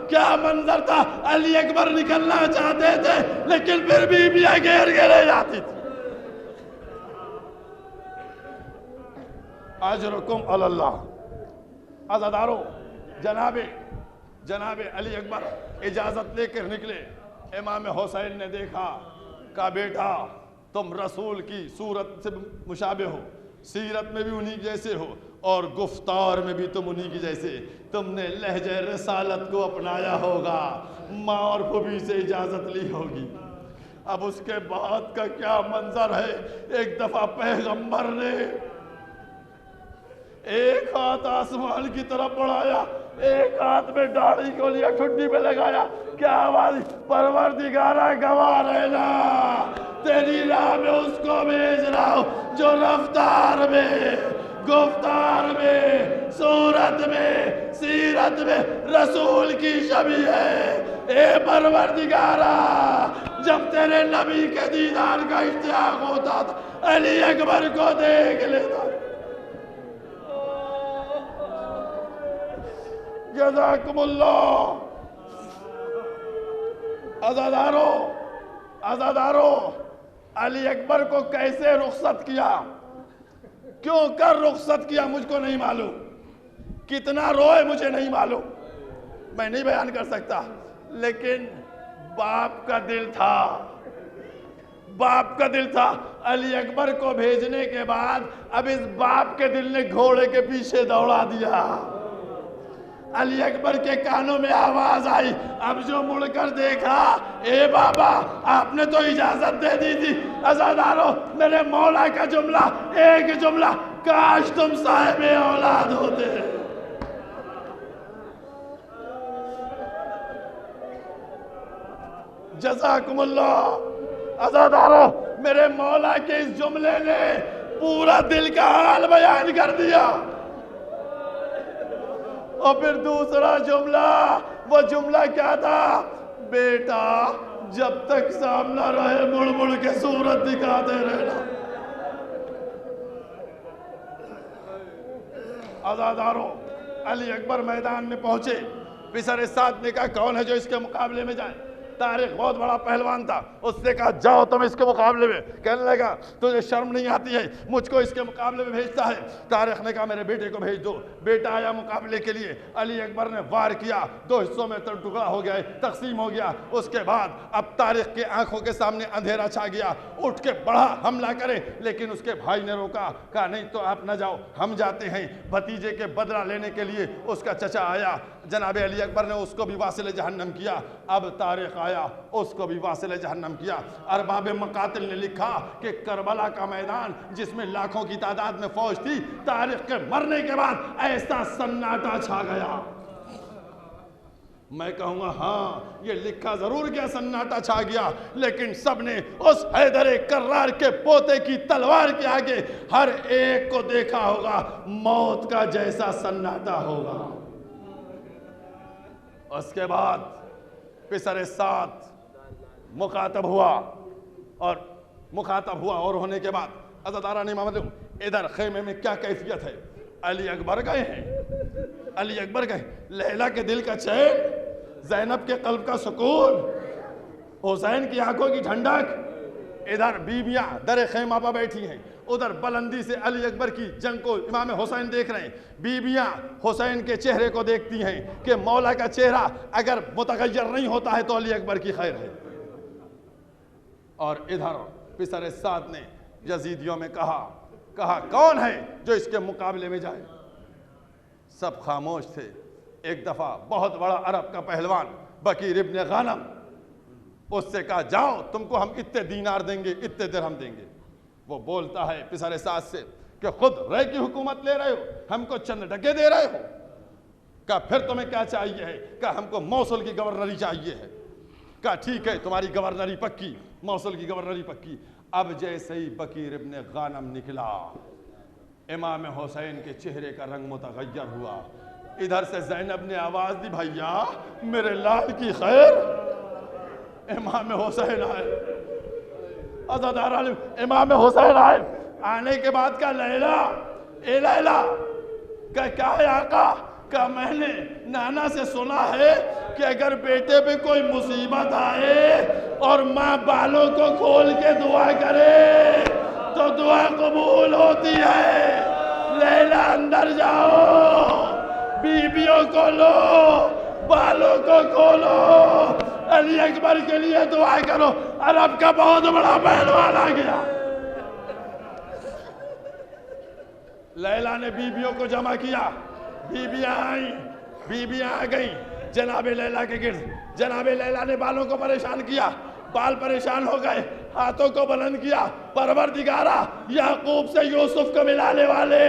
क्या मंजर था, अली अकबर निकलना चाहते थे लेकिन फिर बीबियां घेर के ले जाती थी। अजरुकुम अल्लाह। अज़ादारों जनाबे अली अकबर इजाजत लेकर निकले। इमाम हुसैन ने देखा कहा बेटा तुम रसूल की सूरत से मुशाबे हो, सीरत में भी उन्हीं जैसे हो और गुफ्तार में भी तुम उन्हीं की जैसे। तुमने लहजे रिसालत को अपनाया होगा, माँ और फूफी से इजाज़त ली होगी। अब उसके बाद का क्या मंजर है, एक दफ़ा पैगंबर ने एक हाथ आसमान की तरफ बढ़ाया, एक हाथ में दाढ़ी को लिया, ठुड्डी पे लगाया, क्या आवाज, परवरदिगारा गवाह रहना तेरी राह में उसको भेज रहा हूं जो रफ्तार में गुफ्तार में, सूरत में, सीरत में रसूल की छवि है। ए परवरदिगारा, जब तेरे नबी के दीदार का इश्तियाक होता था अली अकबर को देख लेता। जज़ाकुमुल्लाह। आज़ादारों, अली अकबर को कैसे रुखसत किया, क्यों कर रुखसत किया मुझको नहीं मालूम, कितना रोए मुझे नहीं मालूम, मैं नहीं बयान कर सकता, लेकिन बाप का दिल था, बाप का दिल था। अली अकबर को भेजने के बाद अब इस बाप के दिल ने घोड़े के पीछे दौड़ा दिया। अली अकबर के कानों में आवाज आई, अब जो मुड़कर देखा, ए बाबा आपने तो इजाजत दे दी थी। अज़ादारों, मेरे मौला का जुमला, एक जुमला, काश तुम साहिब औलाद होते। जज़ाकुमुल्लाह। अज़ादारों, मेरे मौला के इस जुमले ने पूरा दिल का हाल बयान कर दिया। और फिर दूसरा जुमला, वो जुमला क्या था? बेटा जब तक सामना रहे मुड़ मुड़ के सूरत दिखाते रहना। आज़ादारों, अली अकबर मैदान में पहुंचे, पिसर साथ ने कहा कौन है जो इसके मुकाबले में जाए? तारिक बहुत बड़ा पहलवान था, उसने कहा जाओ तुम इसके मुकाबले में। कहने लगा तुझे शर्म नहीं आती है, मुझको इसके मुकाबले में भेजता है? तारिक ने कहा मेरे बेटे को भेज दो। बेटा आया मुकाबले के लिए, अली अकबर ने वार किया, दो हिस्सों में टुकड़ा हो गया, तकसीम हो गया। उसके बाद अब तारिक के आंखों के सामने अंधेरा छा गया, उठ के बढ़ा हमला करे, लेकिन उसके भाई ने रोका, कहा नहीं तो आप न जाओ, हम जाते हैं। भतीजे के बदला लेने के लिए उसका चचा आया, जनाब अली अकबर ने उसको भी वासिल जहन्नम किया। अब तारिक आया, उसको भी वासिल जहन्नम किया। अरबाब मकातिल ने लिखा कि करबला का मैदान जिसमें लाखों की तादाद में फौज थी, तारिक के मरने के बाद ऐसा सन्नाटा छा गया। मैं कहूंगा हाँ, ये लिखा जरूर गया, सन्नाटा छा गया, लेकिन सबने उस हैदर कर्रार के पोते की तलवार के आगे हर एक को देखा होगा मौत का जैसा सन्नाटा होगा। उसके बाद पिसरे साथ मुखातब हुआ, और होने के बाद अज़ादारा ने मामूद इधर खेमे में क्या कैफियत है? अली अकबर गए हैं, अली अकबर गए, लैला के दिल का चैन, ज़ैनब के कल्ब का सुकून, हुसैन की आंखों की ठंडक। इधर बीबियां दर खेमा पर बैठी हैं, उधर बुलंदी से अली अकबर की जंग को इमाम हुसैन देख रहे हैं। बीबियां हुसैन के चेहरे को देखती हैं कि मौला का चेहरा अगर मुतगय्यर नहीं होता है तो अली अकबर की खैर है। और इधर पिसर साद ने यजीदियों में कहा कौन है जो इसके मुकाबले में जाए? सब खामोश थे। एक दफा बहुत बड़ा अरब का पहलवान बकीर इब्न गानम, उससे कहा जाओ तुमको हम इतने दीनार देंगे, इतने दिरहम देंगे। वो बोलता है पिसर साद से कि खुद रह की हुकूमत ले रहे हो, हमको चंद टके दे रहे हो। कहा फिर तुम्हें क्या चाहिए है? कहा हमको मौसूल की गवर्नरी चाहिए है। कहा ठीक है, तुम्हारी गवर्नरी पक्की, मौसूल की गवर्नरी पक्की। अब जैसे ही बकीर इब्न गानम निकला, इमाम हुसैन के चेहरे का रंग मुतगय्यर हुआ। इधर से ज़ैनब ने आवाज दी भैया मेरे लाल की खैर। इमाम हुसैन आए, अज़ादारा इमाम हुसैन आए। आने के बाद का लैला, ए लैला का क्या है आका? का मैंने नाना से सुना है कि अगर बेटे पे कोई मुसीबत आए और माँ बालों को खोल के दुआ करे तो दुआ कबूल होती है। लैला अंदर जाओ, बीबियों को लो, बालों को खोलो, अली अकबर के लिए दुआ करो। अरब का बहुत बड़ा पहलवान आ गया। लैला ने बीबियों को जमा किया, बीबियां आई, बीबियां आ गई जनाबे लैला के गिर्द। जनाबे लैला ने बालों को परेशान किया, बाल परेशान हो गए, हाथों को बुलंद किया, परवरदिगारा याकूब से यूसुफ को मिलाने वाले,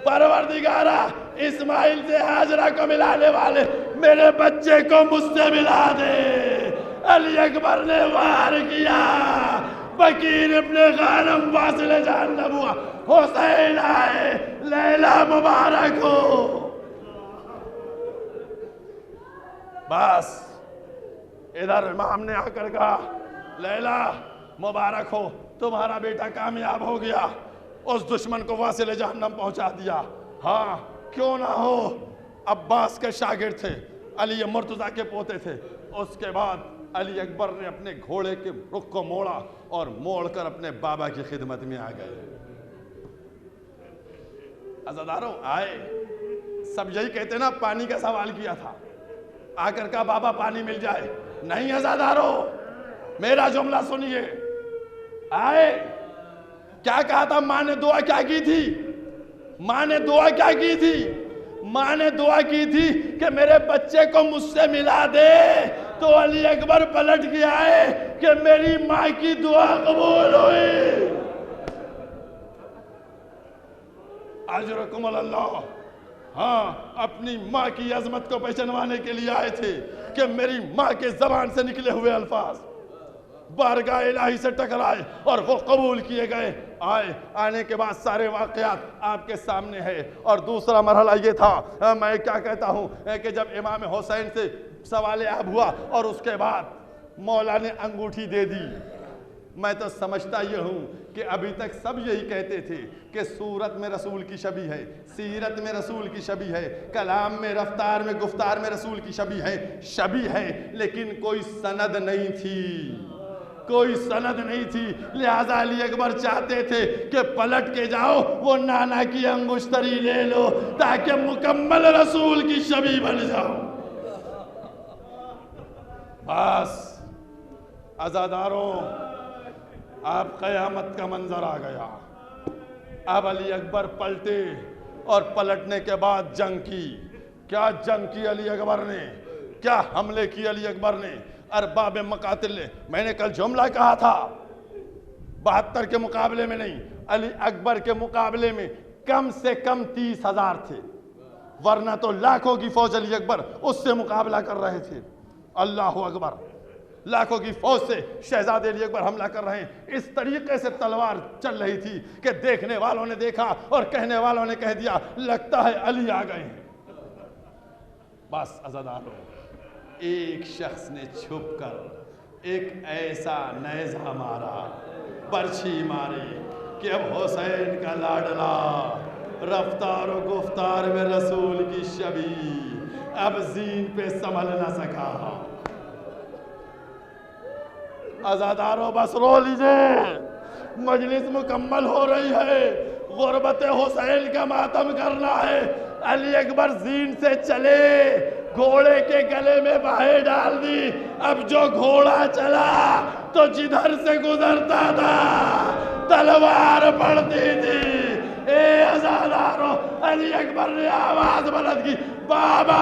परवरदिगारा इस्माइल से हाजरा को मिलाने वाले, मेरे बच्चे को मुझसे मिला दे। अली अकबर ने वार किया, बकीर इब्न गानम वासिल जहन्नम हुआ। हुसैन आए, लैला मुबारक हो। बस इधर इमाम ने आकर कहा, लैला मुबारक हो, तुम्हारा बेटा कामयाब हो गया, उस दुश्मन को वासिल जहन्नम पहुंचा दिया। हाँ क्यों ना हो, अब्बास के शागिर्द थे, अली मुर्तजा के पोते थे। उसके बाद अली अकबर ने अपने घोड़े के रुख को मोड़ा और मोड़कर अपने बाबा की खिदमत में आ गए। अज़ादारों आए, सब यही कहते ना, पानी का सवाल किया था, आकर का बाबा पानी मिल जाए। नहीं अज़ादारों, मेरा जुमला सुनिए। आए, क्या कहा था माँ ने, दुआ क्या की थी? माँ ने दुआ क्या की थी? माँ ने दुआ की थी कि मेरे बच्चे को मुझसे मिला दे। तो अली अकबर पलट के आए कि मेरी माँ की दुआ कबूल हुई। अजरकुम अल्लाह। हाँ, अपनी माँ की अजमत को पहचानवाने के लिए आए थे कि मेरी माँ के जबान से निकले हुए अल्फाज बारगाह इलाही से टकराए और वो कबूल किए गए। आने के बाद सारे वाक़यात आपके सामने है। और दूसरा मरहला ये था, मैं क्या कहता हूँ कि जब इमाम हुसैन से सवाल आब हुआ और उसके बाद मौला ने अंगूठी दे दी। मैं तो समझता ये हूँ कि अभी तक सब यही कहते थे कि सूरत में रसूल की शबी है, सीरत में रसूल की शबी है, कलाम में, रफ्तार में, गुफ्तार में रसूल की शबी है, लेकिन कोई सनद नहीं थी, कोई सनद नहीं थी। लिहाजा अली अकबर चाहते थे कि पलट के जाओ, वो नाना की अंगुश्तरी ले लो ताकि मुकम्मल रसूल की शबी बन जाओ। बस अज़ादारों, अब क़यामत का मंजर आ गया। अब अली अकबर पलटे और पलटने के बाद जंग की। क्या जंग की अली अकबर ने, क्या हमले किए अली अकबर ने। अरबाब मकातिल ने, मैंने कल जुमला कहा था, 72 के मुकाबले में नहीं, अली अकबर के मुकाबले में कम से कम 30,000 थे, वरना तो लाखों की फौज अली अकबर उससे मुकाबला कर रहे थे। अल्लाह अकबर, लाखों की फौज से शहजादे अली अकबर हमला कर रहे हैं। इस तरीके से तलवार चल रही थी कि देखने वालों ने देखा और कहने वालों ने कह दिया, लगता है अली आ गए हैं। बस अज़ादारों, एक शख्स ने छुपकर एक ऐसा नेज़ा मारा, बर्छी मारी कि अब हुसैन का लाडला, रफ्तार और गुफ्तार में रसूल की शबी, अब जीन पे संभल न सका। अज़ादारों बस रो लीजिए, मजलिस मुकम्मल हो रही है, गुरबत हुसैन का मातम करना है। अली अकबर जीन से चले, घोड़े के गले में बाहें डाल दी। अब जो घोड़ा चला तो जिधर से गुजरता था तलवार पड़ती थी। ए अज़ादारों, अली अकबर ने आवाज बुलंद की, बाबा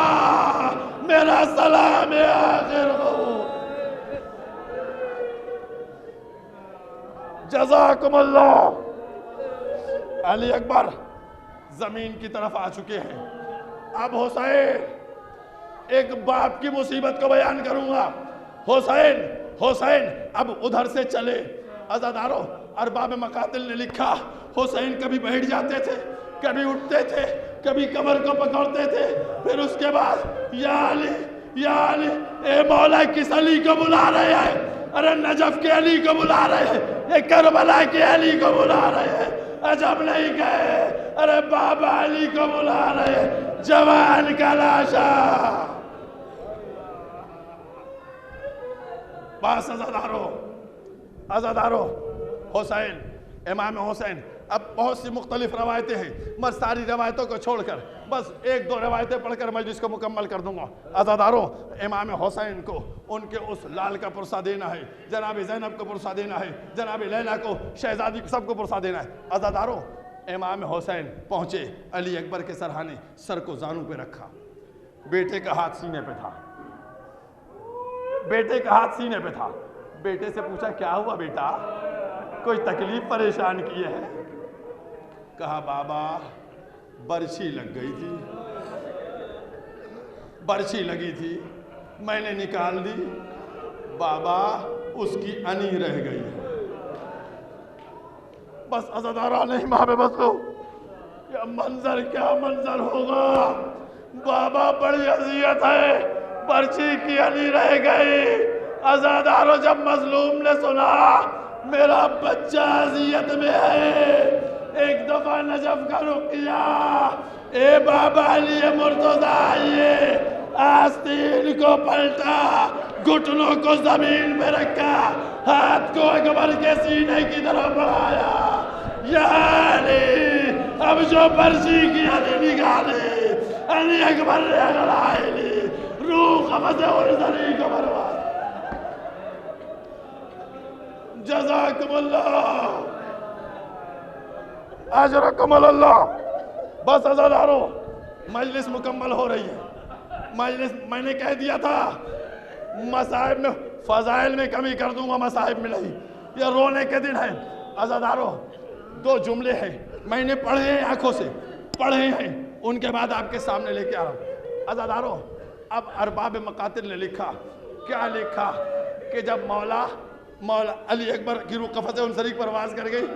मेरा सलाम है आखिर को, जज़ाकुमुल्लाह। अली अकबर जमीन की तरफ आ चुके हैं। अब हुसैन, एक बाप की मुसीबत को बयान करूंगा। हुसैन अब उधर से चले। अज़ादारों, अरबाब मकातिल ने लिखा, हुसैन कभी बैठ जाते थे, कभी उठते थे, कभी कमर को पकड़ते थे, फिर उसके बाद या अली, ए मौला किस अली को बुला रहे हैं? अरे नजफ के अली को बुला रहे हैं, ये करबला के अली को बुला रहे हैं। अजब नहीं गए, अरे बाबा अली को बुला रहे हैं, जवान का लाशा। बस अज़ादारों, हुसैन, इमाम हुसैन, अब बहुत सी मुख्तलिफ रवायतें हैं, मैं सारी रवायतों को छोड़कर बस एक दो रवायतें पढ़कर मजलिस को मुकम्मल कर दूंगा। अज़ादारों, इमाम हुसैन को उनके उस लाल का पुरसा देना है, जनाब ज़ैनब को पुरसा देना है, जनाब लैला को, शहजादी को, सबको पुरसा देना है। अज़ादारों, इमाम हुसैन पहुंचे, अली अकबर के सरहाने, सर को जानू पे रखा, बेटे का हाथ सीने पे था, बेटे से पूछा, क्या हुआ बेटा, कोई तकलीफ परेशान की है? कहा, बाबा बर्छी लगी थी, मैंने निकाल दी, बाबा उसकी अनी रह गई है। बस अज़ादारा नहीं माँ पे बस लो, मंजर क्या मंजर होगा। बाबा बड़ी अजियत है, पर्ची किया नहीं रह गई। अज़ादारों, जब मजलूम ने सुना मेरा बच्चा अजियत में है, एक दफा नजफ का रुख किया, ए बाबा लिए मुर्तजा आइए, आस्तीन को पलटा, घुटनों को जमीन पे रखा, हाथ को अकबर के सीने की तरफ बढ़ाया। यानी अब जो पर्ची की अली निकाले, अली अकबर ने अगर आए रूह कबज़े और ज़री को बर्बाद। जज़ाकुमुल्लाह, अजरकुमुल्लाह। बस अज़ादारों, मजलिस मुकम्मल हो रही है। मजलिस मैंने कह दिया था मसाइब में, फजाइल में कमी कर दूंगा, मसाइब में नहीं। ये रोने के दिन है अज़ादारों। 2 जुमले हैं, मैंने पढ़े हैं, आंखों से पढ़े हैं, उनके बाद आपके सामने लेके आ रहा हूँ। अज़ादारों, अब अरबाब मकातिल ने लिखा, क्या लिखा कि जब मौला अली अकबर की रूह कफ़ज़े उन शरीक परवाज कर गई,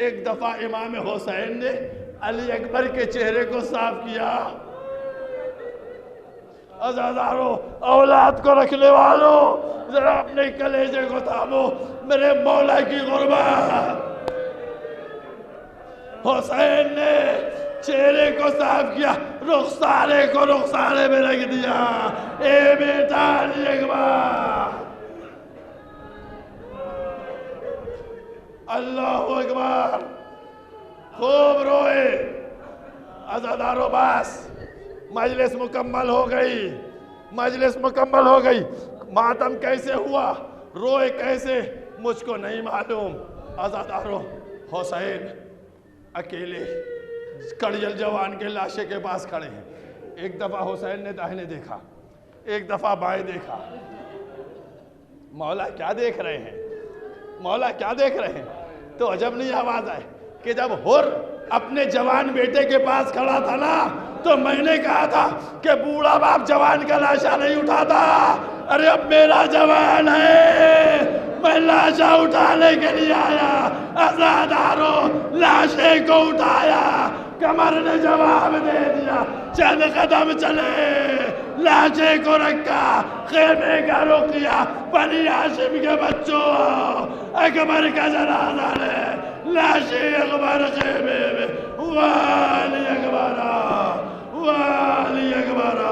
एक दफ़ा इमाम हुसैन ने अली अकबर के चेहरे को साफ किया। अज़ादारों, औलाद को रखने वालों, जरा अपने कलेजे को थामो, मेरे मौला की गुरबात। हुसैन ने चेहरे को साफ किया, रुखसारे को रुखसारे में रख दिया। ए बेटा अली अकबर, अल्लाहु अकबर, खूब रोए। अज़ादारों, बस मजलिस मुकम्मल हो गई, मजलिस मुकम्मल हो गई। मातम कैसे हुआ, रोए कैसे, मुझको नहीं मालूम। अज़ादारों, हुसैन अकेले कड़ियल जवान के लाशे के पास खड़े हैं। एक दफा हुसैन ने दाहिने देखा, एक दफा बाएं देखा। मौला क्या देख रहे हैं, मौला क्या देख रहे हैं? तो अजब नहीं आवाज आए कि जब हुर अपने जवान बेटे के पास खड़ा था ना, तो मैंने कहा था कि बूढ़ा बाप जवान का लाशा नहीं उठाता। अरे अब मेरा जवान है, मैं लाशा उठाने के लिए आया। अज़ादारों, लाशे को उठाया, कमर ने जवाब दे दिया। चंद कदम चले, लाशे को रखा, खेमे का रुख किया। बनी हाशिम के बच्चों, अकबर का जनाजा ले, लाशे अकबर खेमे में। वाली अकबर, वाली अकबर।